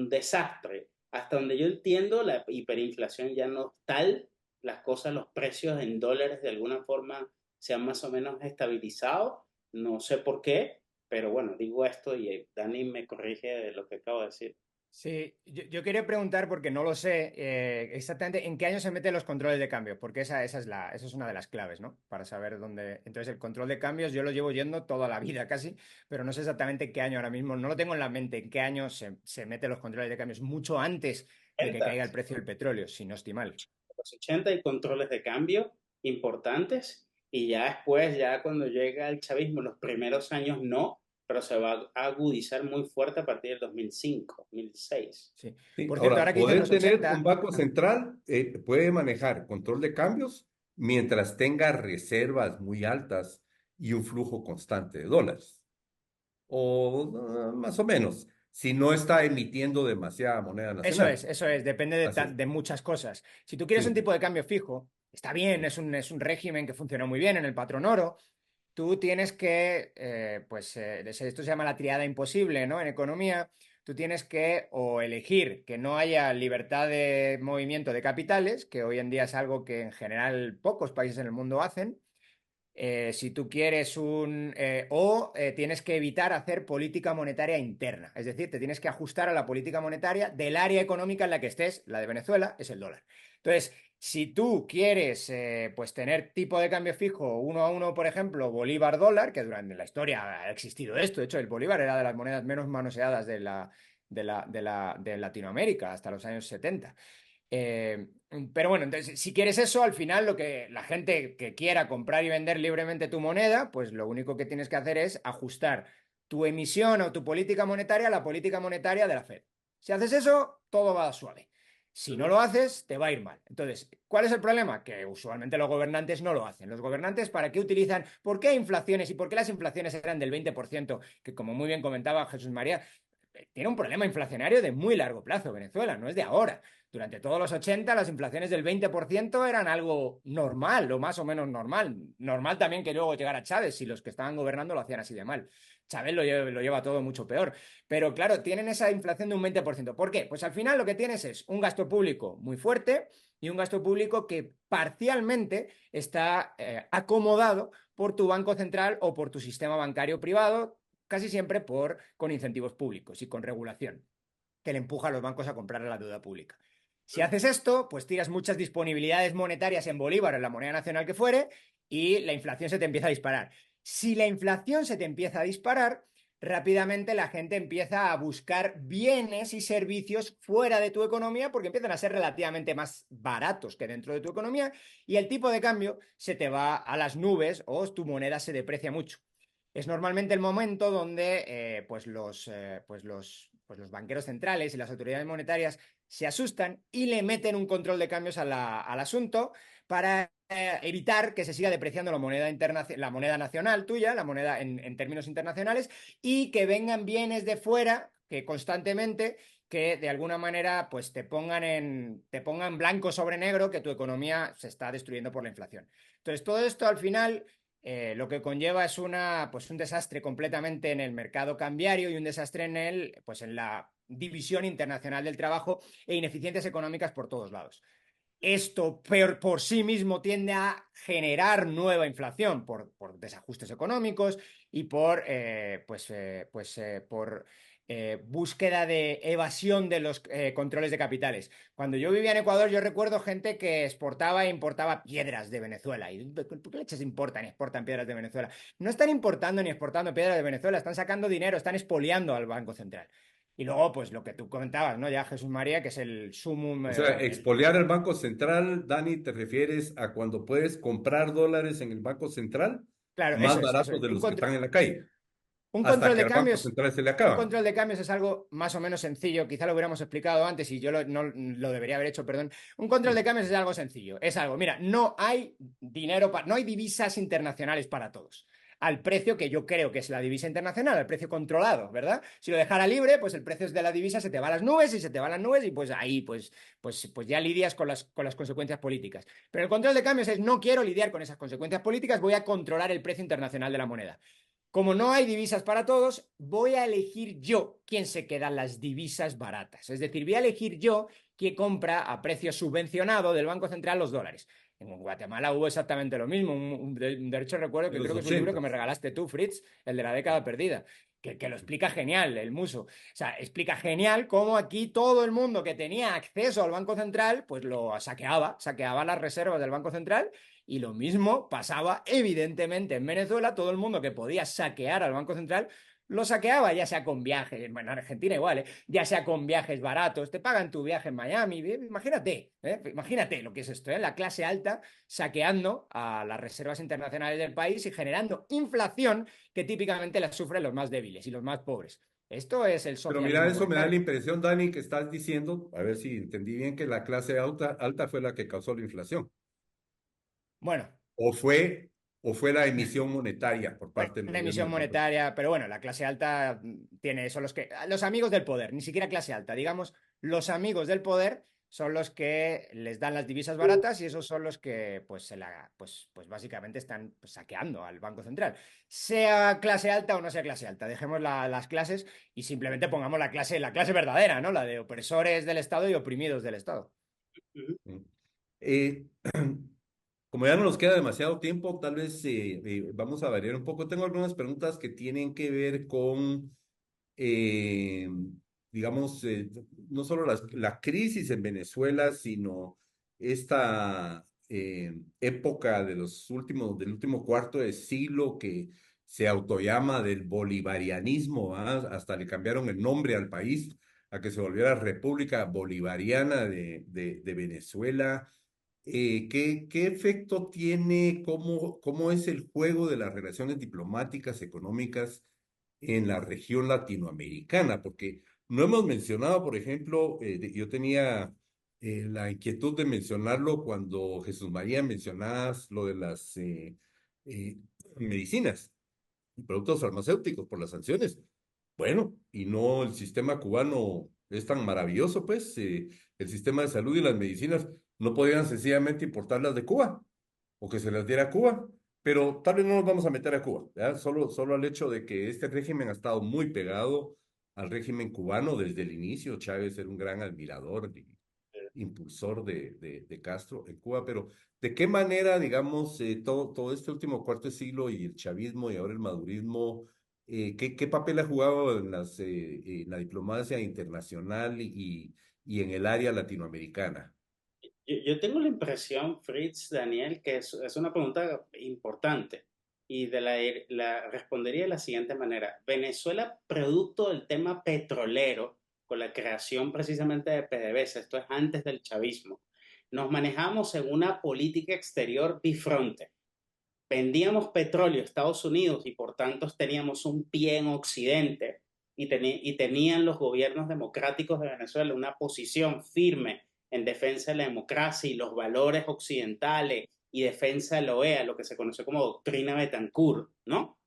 desastre. Hasta donde yo entiendo, la hiperinflación ya no es tal, las cosas, los precios en dólares de alguna forma se han más o menos estabilizado, no sé por qué, pero bueno, digo esto y Dani me corrige de lo que acabo de decir. Sí, yo quería preguntar, porque no lo sé exactamente en qué año se meten los controles de cambio, porque esa es una de las claves, ¿no? Para saber dónde. Entonces, el control de cambios yo lo llevo yendo toda la vida casi, pero no sé exactamente qué año ahora mismo, no lo tengo en la mente, en qué año se meten los controles de cambios, mucho antes de que caiga el precio del petróleo, si no estoy mal. Los 80 hay controles de cambio importantes y ya después, ya cuando llega el chavismo, los primeros años no, pero se va a agudizar muy fuerte a partir del 2005, 2006. Sí. Sí, Por cierto, ahora, ahora que dices poder los tener un 80. banco central puede manejar control de cambios mientras tenga reservas muy altas y un flujo constante de dólares. O más o menos, si no está emitiendo demasiada moneda nacional. Eso es, depende de, Así es. de muchas cosas. Si tú quieres un Sí, tipo de cambio fijo, está bien, es un régimen que funciona muy bien en el patrón oro. Tú tienes que, esto se llama la triada imposible, ¿no? En economía, tú tienes que o elegir que no haya libertad de movimiento de capitales, que hoy en día es algo que en general pocos países en el mundo hacen. Si tú quieres tienes que evitar hacer política monetaria interna, es decir, te tienes que ajustar a la política monetaria del área económica en la que estés. La de Venezuela es el dólar. Entonces, si tú quieres tener tipo de cambio fijo 1 a 1, por ejemplo, bolívar-dólar, que durante la historia ha existido esto, de hecho, el bolívar era de las monedas menos manoseadas de Latinoamérica hasta los años 70. Eh, pero bueno, entonces, si quieres eso, al final lo que la gente que quiera comprar y vender libremente tu moneda, pues lo único que tienes que hacer es ajustar tu emisión o tu política monetaria a la política monetaria de la Fed. Si haces eso, todo va suave. Si no lo haces, te va a ir mal. Entonces, ¿cuál es el problema? Que usualmente los gobernantes no lo hacen. Los gobernantes, ¿para qué utilizan? ¿Por qué inflaciones y por qué las inflaciones eran del 20%? Que como muy bien comentaba Jesús María, tiene un problema inflacionario de muy largo plazo, Venezuela, no es de ahora. Durante todos los 80 las inflaciones del 20% eran algo normal, o más o menos normal. Normal también que luego llegara Chávez, si los que estaban gobernando lo hacían así de mal. Chávez lo lleva todo mucho peor. Pero claro, tienen esa inflación de un 20%. ¿Por qué? Pues al final lo que tienes es un gasto público muy fuerte y un gasto público que parcialmente está acomodado por tu banco central o por tu sistema bancario privado, casi siempre con incentivos públicos y con regulación, que le empuja a los bancos a comprar la deuda pública. Si haces esto, pues tiras muchas disponibilidades monetarias en bolívar, en la moneda nacional que fuere, y la inflación se te empieza a disparar. Si la inflación se te empieza a disparar, rápidamente la gente empieza a buscar bienes y servicios fuera de tu economía porque empiezan a ser relativamente más baratos que dentro de tu economía y el tipo de cambio se te va a las nubes o tu moneda se deprecia mucho. Es normalmente el momento donde los banqueros centrales y las autoridades monetarias se asustan y le meten un control de cambios al asunto para evitar que se siga depreciando la moneda nacional tuya, la moneda en términos internacionales, y que vengan bienes de fuera que constantemente que de alguna manera pues te pongan blanco sobre negro que tu economía se está destruyendo por la inflación. Entonces, todo esto al final lo que conlleva es pues un desastre completamente en el mercado cambiario y un desastre pues en la división internacional del trabajo e ineficiencias económicas por todos lados. Esto por sí mismo tiende a generar nueva inflación por desajustes económicos y por búsqueda de evasión de los controles de capitales. Cuando yo vivía en Ecuador, yo recuerdo gente que exportaba e importaba piedras de Venezuela. ¿Y por qué leches exportan piedras de Venezuela? No están importando ni exportando piedras de Venezuela, están sacando dinero, están expoliando al Banco Central. Y luego, pues lo que tú comentabas, ¿no? Ya Jesús María, que es el sumum. O sea, expoliar el Banco Central, Dani, ¿te refieres a cuando puedes comprar dólares en el Banco Central Claro, más eso baratos es. de los que están en la calle? Un Hasta control que de al Banco cambios. Central se le Un acaban. control de cambios es algo más o menos sencillo, quizá lo hubiéramos explicado antes y yo no lo debería haber hecho, perdón. Un control de cambios es algo sencillo, es algo, mira, no hay no hay divisas internacionales para todos, al precio que yo creo que es la divisa internacional, al precio controlado, ¿verdad? Si lo dejara libre, pues el precio de la divisa se te va a las nubes y se te van las nubes y pues ahí pues ya lidias con las consecuencias políticas. Pero el control de cambios es no quiero lidiar con esas consecuencias políticas, voy a controlar el precio internacional de la moneda. Como no hay divisas para todos, voy a elegir yo quién se quedan las divisas baratas. Es decir, voy a elegir yo quién compra a precio subvencionado del Banco Central los dólares. En Guatemala hubo exactamente lo mismo. De hecho, recuerdo En que los creo que es un libro que me ochentas. regalaste tú, Fritz, el de la década perdida, que lo explica genial, el Muso. O sea, explica genial cómo aquí todo el mundo que tenía acceso al Banco Central, pues lo saqueaba las reservas del Banco Central. Y lo mismo pasaba, evidentemente, en Venezuela. Todo el mundo que podía saquear al Banco Central lo saqueaba, ya sea con viajes, bueno, en Argentina igual, ya sea con viajes baratos, te pagan tu viaje en Miami, imagínate lo que es esto, la clase alta saqueando a las reservas internacionales del país y generando inflación que típicamente la sufren los más débiles y los más pobres. Esto es el Pero mira, socialismo eso me da la monetario. impresión, Dani, que estás diciendo, a ver si entendí bien, que la clase alta fue la que causó la inflación. Bueno, O fue, o fue la emisión monetaria por parte del una gobierno emisión del Banco Central. monetaria, pero bueno, la clase alta son los amigos del poder, ni siquiera clase alta, digamos, los amigos del poder son los que les dan las divisas baratas y esos son los que pues básicamente están saqueando al Banco Central. Sea clase alta o no sea clase alta, dejemos las clases y simplemente pongamos la clase verdadera, ¿no? La de opresores del Estado y oprimidos del Estado. Mm. Eh, Como ya no nos queda demasiado tiempo, tal vez vamos a variar un poco. Tengo algunas preguntas que tienen que ver con, eh, digamos, no solo la crisis en Venezuela, sino esta época del último cuarto de siglo que se autollama del bolivarianismo, ¿ah? Hasta le cambiaron el nombre al país a que se volviera República Bolivariana de Venezuela. ¿Qué efecto tiene, cómo es el juego de las relaciones diplomáticas, económicas en la región latinoamericana? Porque no hemos mencionado, por ejemplo, yo tenía la inquietud de mencionarlo cuando Jesús María mencionabas lo de las eh, medicinas y productos farmacéuticos por las sanciones. Bueno, y no el sistema cubano es tan maravilloso, pues el sistema de salud y las medicinas no podían sencillamente importarlas de Cuba o que se las diera a Cuba, pero tal vez no nos vamos a meter a Cuba, ¿verdad? Solo al hecho de que este régimen ha estado muy pegado al régimen cubano desde el inicio. Chávez era un gran admirador y impulsor de Castro en Cuba, pero ¿de qué manera, digamos, todo este último cuarto de siglo y el chavismo y ahora el madurismo, qué papel ha jugado en la diplomacia internacional y en el área latinoamericana? Yo tengo la impresión, Fritz, Daniel, que es una pregunta importante y la respondería de la siguiente manera. Venezuela, producto del tema petrolero, con la creación precisamente de PDVSA, esto es antes del chavismo, nos manejamos en una política exterior bifronte. Vendíamos petróleo a Estados Unidos y por tanto teníamos un pie en Occidente y tenían los gobiernos democráticos de Venezuela una posición firme en defensa de la democracia y los valores occidentales y defensa de la OEA, lo que se conoce como doctrina Betancourt, ¿no?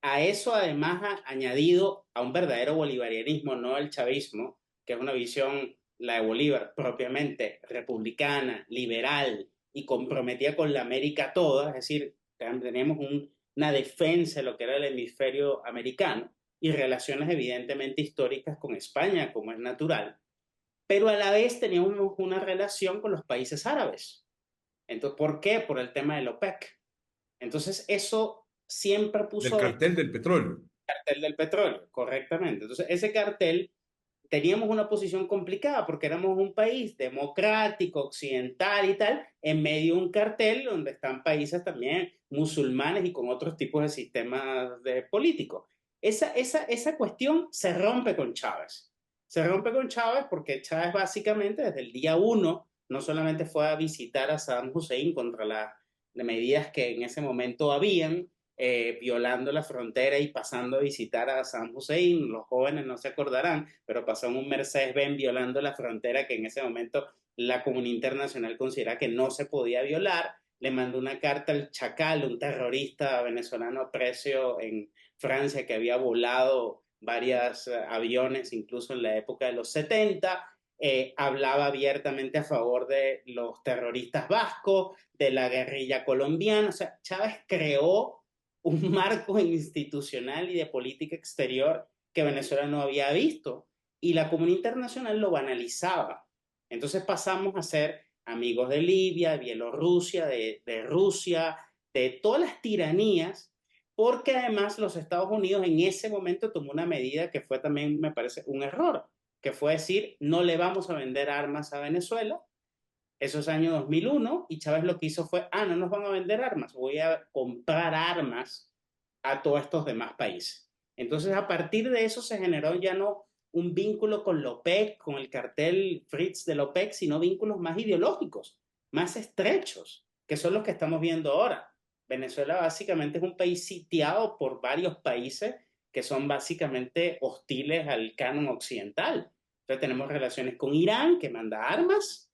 A eso además ha añadido a un verdadero bolivarianismo, no el chavismo, que es una visión, la de Bolívar, propiamente republicana, liberal y comprometida con la América toda, es decir, teníamos una defensa de lo que era el hemisferio americano y relaciones evidentemente históricas con España, como es natural, pero a la vez teníamos una relación con los países árabes. Entonces, ¿por qué? Por el tema del OPEC. Entonces, eso siempre Del puso a cartel del petróleo. cartel del petróleo, correctamente. Entonces, ese cartel teníamos una posición complicada porque éramos un país democrático, occidental y tal, en medio de un cartel donde están países también musulmanes y con otros tipos de sistemas políticos. Esa cuestión se rompe con Chávez. Se rompe con Chávez porque Chávez básicamente desde el día uno no solamente fue a visitar a Saddam Hussein contra las medidas que en ese momento habían, violando la frontera y pasando a visitar a San Hussein. Los jóvenes no se acordarán, pero pasó en un Mercedes-Benz violando la frontera que en ese momento la comunidad internacional considera que no se podía violar. Le mandó una carta al Chacal, un terrorista venezolano preso en Francia que había volado varios aviones, incluso en la época de los 70. Hablaba abiertamente a favor de los terroristas vascos, de la guerrilla colombiana. O sea, Chávez creó un marco institucional y de política exterior que Venezuela no había visto y la comunidad internacional lo banalizaba. Entonces pasamos a ser amigos de Libia, de Bielorrusia, de Rusia, de todas las tiranías, porque además los Estados Unidos en ese momento tomó una medida que fue también, me parece, un error, que fue decir, no le vamos a vender armas a Venezuela. Eso es año 2001 y Chávez lo que hizo fue, no nos van a vender armas, voy a comprar armas a todos estos demás países. Entonces, a partir de eso se generó ya no un vínculo con la OPEC, con el cartel Fritz de la OPEC, sino vínculos más ideológicos, más estrechos, que son los que estamos viendo ahora. Venezuela básicamente es un país sitiado por varios países que son básicamente hostiles al canon occidental. Entonces tenemos relaciones con Irán, que manda armas,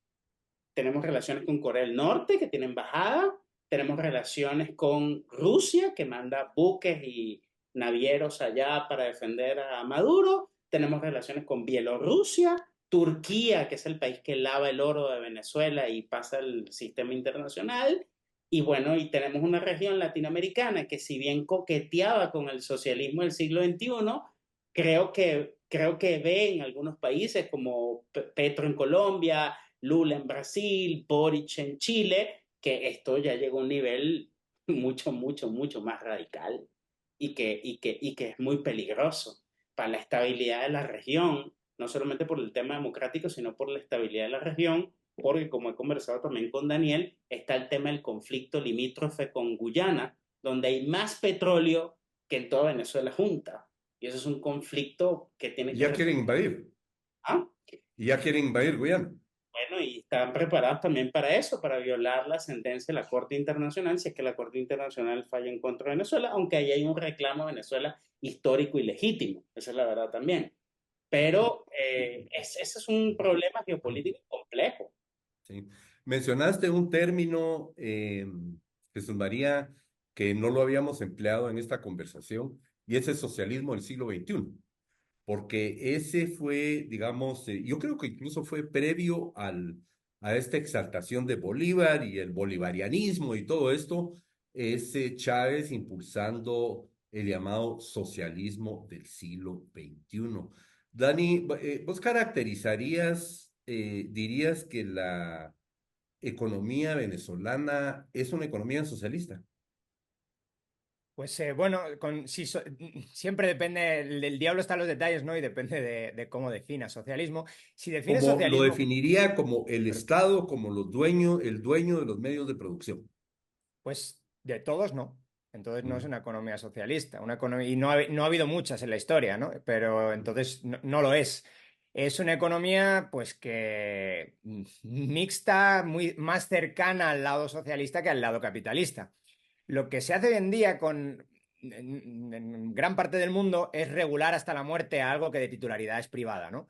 tenemos relaciones con Corea del Norte, que tiene embajada, tenemos relaciones con Rusia, que manda buques y navieros allá para defender a Maduro, tenemos relaciones con Bielorrusia, Turquía, que es el país que lava el oro de Venezuela y pasa al sistema internacional, y bueno, y tenemos una región latinoamericana que si bien coqueteaba con el socialismo del siglo XXI, creo que ve en algunos países como Petro en Colombia, Lula en Brasil, Boric en Chile, que esto ya llegó a un nivel mucho, mucho, mucho más radical y que es muy peligroso para la estabilidad de la región, no solamente por el tema democrático, sino por la estabilidad de la región, porque como he conversado también con Daniel, está el tema del conflicto limítrofe con Guyana, donde hay más petróleo que en toda Venezuela junta. Y eso es un conflicto que tiene Y que ya resolver. quieren invadir. ¿Ah? Y ya quieren invadir Guyana. Bueno, y están preparados también para eso, para violar la sentencia de la Corte Internacional, si es que la Corte Internacional falla en contra de Venezuela, aunque ahí hay un reclamo de Venezuela histórico y legítimo, esa es la verdad también. Pero ese es un problema geopolítico complejo. Sí. Mencionaste un término, Jesús María, que no lo habíamos empleado en esta conversación, y ese socialismo del siglo XXI, porque ese fue, digamos, yo creo que incluso fue previo a esta exaltación de Bolívar y el bolivarianismo y todo esto, ese Chávez impulsando el llamado socialismo del siglo XXI. Dani, ¿vos caracterizarías, dirías que la economía venezolana es una economía socialista? Pues bueno, siempre depende, el diablo está en los detalles, ¿no? Y depende de cómo definas socialismo. Si defines Como lo socialismo, definiría como el Estado, como los dueños, el dueño de los medios de producción. pues de todos no. Entonces no es Mm. una economía socialista. Una economía, y no ha habido muchas en la historia, ¿no? Pero entonces no lo es. Es una economía, pues, que mixta, más cercana al lado socialista que al lado capitalista. Lo que se hace hoy en día en gran parte del mundo es regular hasta la muerte a algo que de titularidad es privada, ¿no?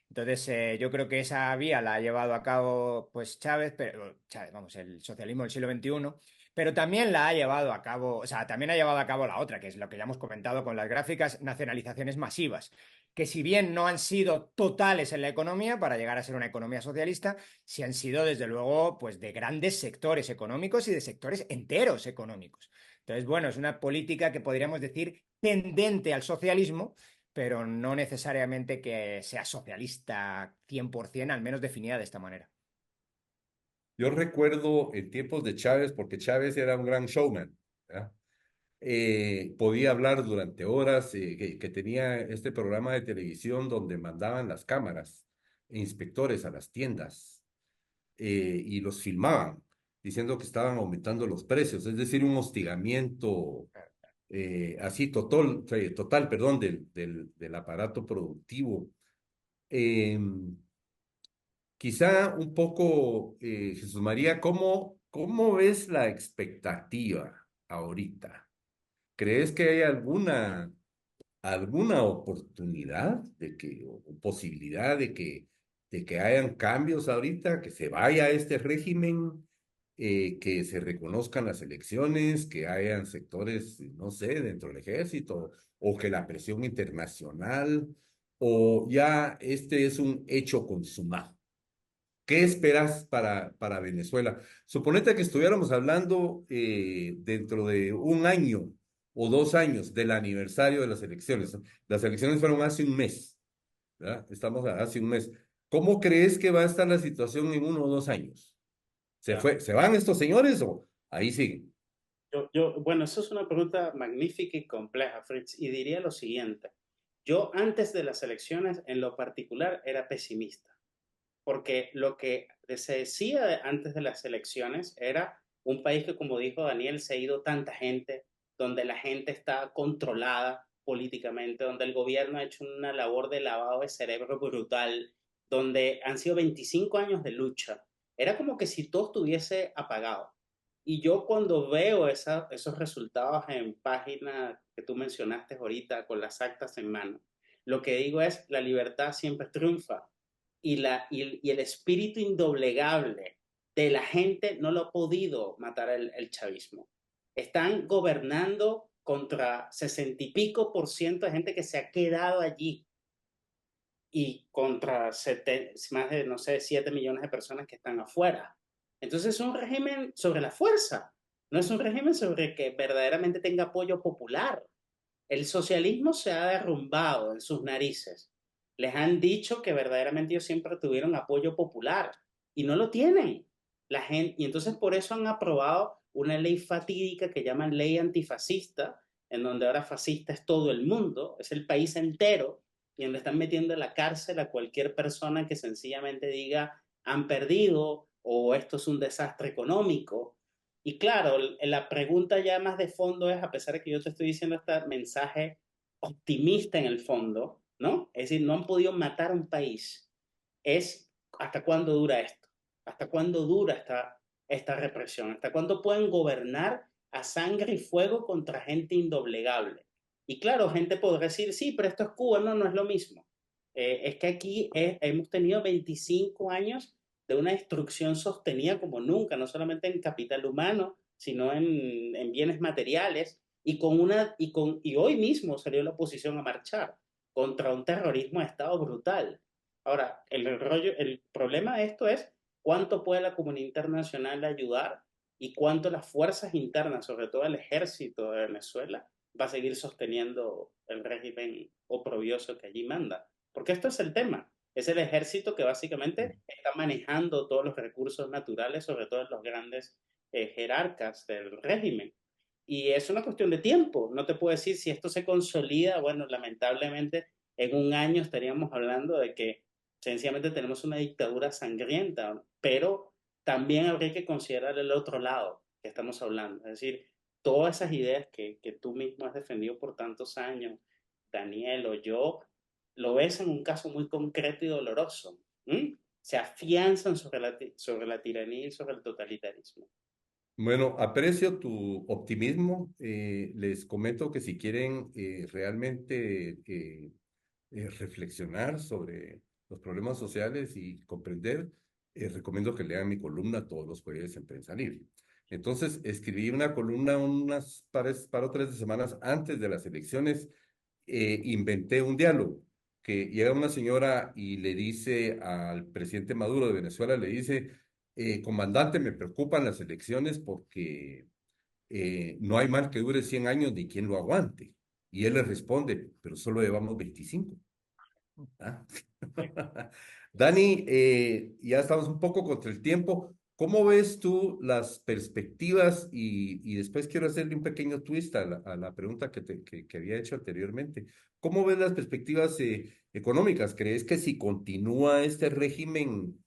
Entonces, yo creo que esa vía la ha llevado a cabo pues Chávez, pero Chávez, vamos, el socialismo del siglo XXI, pero también la ha llevado a cabo, o sea, también ha llevado a cabo la otra, que es lo que ya hemos comentado con las gráficas, nacionalizaciones masivas, que si bien no han sido totales en la economía para llegar a ser una economía socialista, sí han sido desde luego pues de grandes sectores económicos y de sectores enteros económicos. Entonces, bueno, es una política que podríamos decir tendente al socialismo, pero no necesariamente que sea socialista 100%, al menos definida de esta manera. Yo recuerdo en tiempos de Chávez, porque Chávez era un gran showman, ¿verdad? Podía hablar durante horas, que tenía este programa de televisión donde mandaban las cámaras e inspectores a las tiendas y los filmaban, diciendo que estaban aumentando los precios, es decir, un hostigamiento así total, perdón, del aparato productivo. Eh, Quizá un poco, Jesús María, ¿cómo ves la expectativa ahorita? ¿Crees que hay alguna oportunidad o posibilidad de que hayan cambios ahorita, que se vaya este régimen, que se reconozcan las elecciones, que hayan sectores, no sé, dentro del ejército, o que la presión internacional, o ya este es un hecho consumado? ¿Qué esperas para Venezuela? Suponete que estuviéramos hablando dentro de un año o 2 años del aniversario de las elecciones. Las elecciones fueron hace un mes, ¿verdad? Estamos hace un mes. ¿Cómo crees que va a estar la situación en 1 o 2 años? Ya. ¿Se van estos señores o ahí siguen? Bueno, eso es una pregunta magnífica y compleja, Fritz, y diría lo siguiente. Yo antes de las elecciones, en lo particular, era pesimista, porque lo que se decía antes de las elecciones era un país que, como dijo Daniel, se ha ido tanta gente, donde la gente está controlada políticamente, donde el gobierno ha hecho una labor de lavado de cerebro brutal, donde han sido 25 años de lucha. Era como que si todo estuviese apagado. Y yo cuando veo esos resultados en página que tú mencionaste ahorita con las actas en mano, lo que digo es, la libertad siempre triunfa y el espíritu indoblegable de la gente no lo ha podido matar el chavismo. Están gobernando contra 60 y pico% de gente que se ha quedado allí y contra más de, no sé, 7 millones de personas que están afuera. Entonces es un régimen sobre la fuerza, no es un régimen sobre que verdaderamente tenga apoyo popular. El socialismo se ha derrumbado en sus narices. Les han dicho que verdaderamente ellos siempre tuvieron apoyo popular y no lo tienen. La gente, y entonces por eso han aprobado una ley fatídica que llaman ley antifascista, en donde ahora fascista es todo el mundo, es el país entero, y donde están metiendo en la cárcel a cualquier persona que sencillamente diga han perdido o esto es un desastre económico. Y claro, la pregunta ya más de fondo es, a pesar de que yo te estoy diciendo este mensaje optimista en el fondo, ¿no? Es decir, no han podido matar un país. Es, ¿hasta cuándo dura esto? ¿Hasta cuándo dura esta represión? ¿Hasta cuándo pueden gobernar a sangre y fuego contra gente indoblegable? Y claro, gente podrá decir, sí, pero esto es Cuba, no, no es lo mismo. Es que aquí hemos tenido 25 años de una destrucción sostenida como nunca, no solamente en capital humano, sino en bienes materiales, y hoy mismo salió la oposición a marchar contra un terrorismo de Estado brutal. Ahora, el problema de esto es cuánto puede la comunidad internacional ayudar y cuánto las fuerzas internas, sobre todo el ejército de Venezuela, va a seguir sosteniendo el régimen oprobioso que allí manda. Porque esto es el tema. Es el ejército que básicamente está manejando todos los recursos naturales, sobre todo los grandes jerarcas del régimen. Y es una cuestión de tiempo. No te puedo decir si esto se consolida. Bueno, lamentablemente en un año estaríamos hablando de que sencillamente tenemos una dictadura sangrienta, pero también habría que considerar el otro lado que estamos hablando. Es decir, todas esas ideas que tú mismo has defendido por tantos años, Daniel o yo, lo ves en un caso muy concreto y doloroso. ¿Mm? Se afianzan sobre la tiranía y sobre el totalitarismo. Bueno, aprecio tu optimismo. Les comento que si quieren realmente reflexionar sobre los problemas sociales y comprender, recomiendo que lean mi columna todos los jueves en Prensa Libre. Entonces, escribí una columna unas para 3 semanas antes de las elecciones. Inventé un diálogo que llega una señora y le dice al presidente Maduro de Venezuela, le dice, comandante, me preocupan las elecciones porque no hay mal que dure 100 años ni quien lo aguante. Y él le responde, pero solo llevamos 25. ¿Ah? Dani, ya estamos un poco contra el tiempo. ¿Cómo ves tú las perspectivas? Y después quiero hacerle un pequeño twist a la pregunta que había hecho anteriormente. ¿Cómo ves las perspectivas económicas? ¿Crees que si continúa este régimen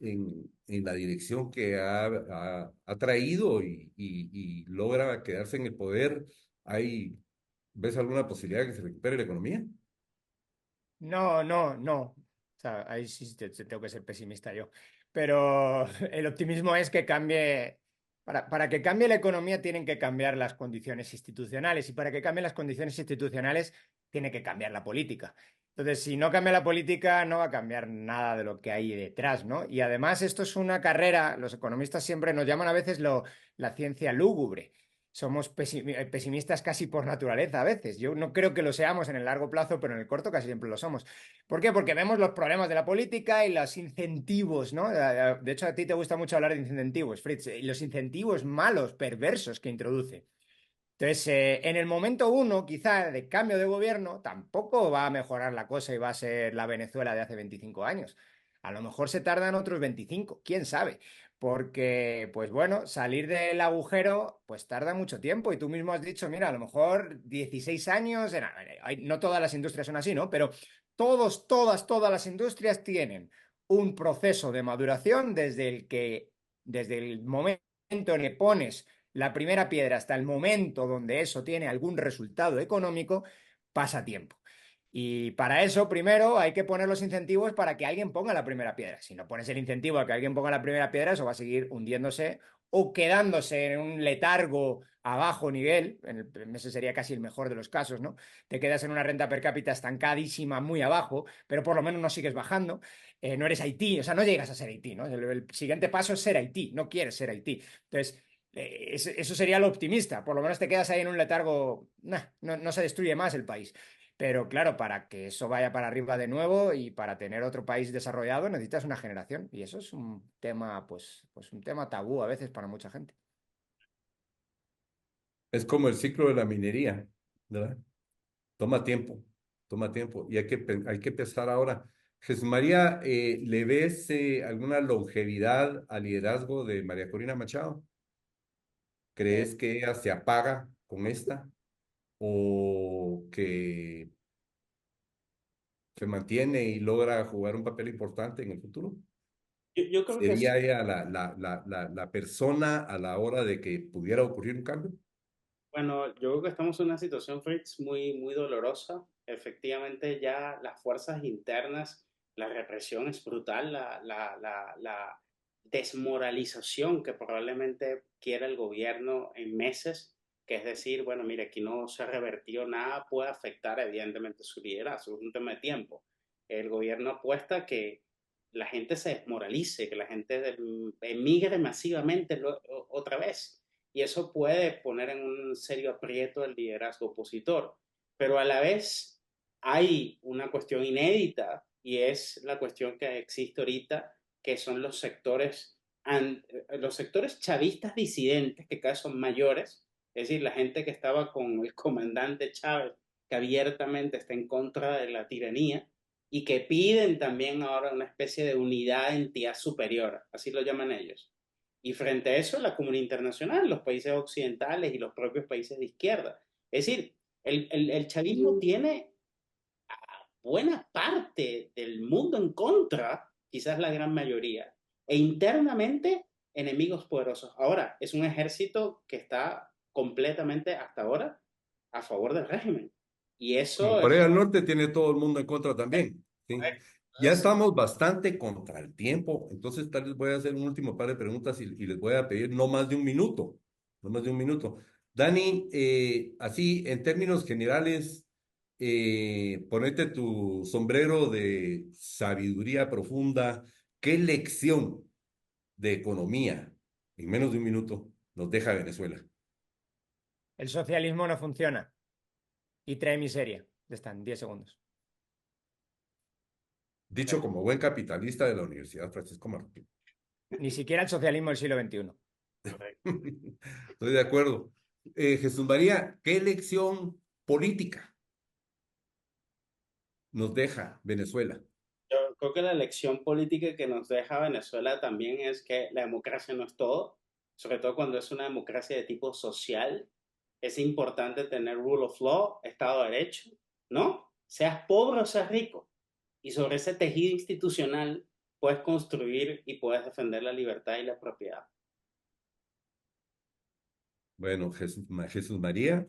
en la dirección que ha traído y logra quedarse en el poder, ves alguna posibilidad de que se recupere la economía? No, no, no. O sea, ahí sí tengo que ser pesimista yo. Pero el optimismo es que cambie. Para que cambie la economía tienen que cambiar las condiciones institucionales y para que cambien las condiciones institucionales tiene que cambiar la política. Entonces, si no cambia la política, no va a cambiar nada de lo que hay detrás, ¿no? Y además esto es una carrera, los economistas siempre nos llaman a veces la ciencia lúgubre. Somos pesimistas casi por naturaleza a veces. Yo no creo que lo seamos en el largo plazo, pero en el corto casi siempre lo somos. ¿Por qué? Porque vemos los problemas de la política y los incentivos, ¿no? De hecho, a ti te gusta mucho hablar de incentivos, Fritz, y los incentivos malos, perversos que introduce. Entonces, en el momento uno, quizá de cambio de gobierno, tampoco va a mejorar la cosa y va a ser la Venezuela de hace 25 años. A lo mejor se tardan otros 25, quién sabe. Porque, pues bueno, salir del agujero, pues tarda mucho tiempo. Y tú mismo has dicho, mira, a lo mejor 16 años, no todas las industrias son así, ¿no? Pero todas las industrias tienen un proceso de maduración desde el momento en que pones la primera piedra hasta el momento donde eso tiene algún resultado económico, pasa tiempo. Y para eso, primero, hay que poner los incentivos para que alguien ponga la primera piedra. Si no pones el incentivo a que alguien ponga la primera piedra, eso va a seguir hundiéndose o quedándose en un letargo a bajo nivel. Ese sería casi el mejor de los casos, ¿no? Te quedas en una renta per cápita estancadísima, muy abajo, pero por lo menos no sigues bajando. No eres Haití, o sea, no llegas a ser Haití, ¿no? El siguiente paso es ser Haití, no quieres ser Haití. Entonces, eso sería lo optimista. Por lo menos te quedas ahí en un letargo. Nah, no se destruye más el país. Pero claro, para que eso vaya para arriba de nuevo y para tener otro país desarrollado necesitas una generación. Y eso es un tema, pues un tema tabú a veces para mucha gente. Es como el ciclo de la minería, ¿verdad? Toma tiempo, toma tiempo. Y hay que pensar ahora. Jesús María, ¿le ves alguna longevidad al liderazgo de María Corina Machado? Eh, ¿Crees que ella se apaga con esta o que se mantiene y logra jugar un papel importante en el futuro? yo creo que ¿Sería ella la persona a la hora de que pudiera ocurrir un cambio? bueno, yo creo que estamos en una situación, Fritz, muy dolorosa. Efectivamente, ya las fuerzas internas, la represión es brutal, la desmoralización que probablemente quiera el gobierno en meses, que es decir, bueno, mire, aquí no se ha revertido nada, puede afectar evidentemente su liderazgo, es un tema de tiempo. El gobierno apuesta que la gente se desmoralice, que la gente emigre masivamente otra vez y eso puede poner en un serio aprieto el liderazgo opositor. Pero a la vez hay una cuestión inédita y es la cuestión que existe ahorita, que son los sectores chavistas disidentes, que cada vez son mayores, es decir, la gente que estaba con el comandante Chávez, que abiertamente está en contra de la tiranía y que piden también ahora una especie de unidad, entidad superior, así lo llaman ellos. Y frente a eso, la comunidad internacional, los países occidentales y los propios países de izquierda. Es decir, el chavismo tiene buena parte del mundo en contra, quizás la gran mayoría, e internamente enemigos poderosos. Ahora, es un ejército que está completamente hasta ahora a favor del régimen. Y Como eso es Corea del Norte tiene todo el mundo en contra también, ¿sí? Ya estamos bastante contra el tiempo, entonces tal vez voy a hacer un último par de preguntas y les voy a pedir no más de un minuto, no más de un minuto. Dani, así en términos generales, ponete tu sombrero de sabiduría profunda. ¿Qué lección de economía en menos de un minuto nos deja Venezuela? El socialismo no funciona y trae miseria. Ya están, 10 segundos. Dicho como buen capitalista de la Universidad Francisco Martín. Ni siquiera el socialismo del siglo XXI. Correcto. Estoy de acuerdo. Jesús María, ¿qué lección política nos deja Venezuela? Yo creo que la lección política que nos deja Venezuela también es que la democracia no es todo, sobre todo cuando es una democracia de tipo social. Es importante tener rule of law, Estado de Derecho, ¿no? Seas pobre o seas rico. Y sobre ese tejido institucional puedes construir y puedes defender la libertad y la propiedad. Bueno, Jesús María,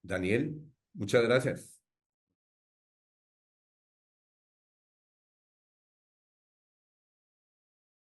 Daniel, muchas gracias.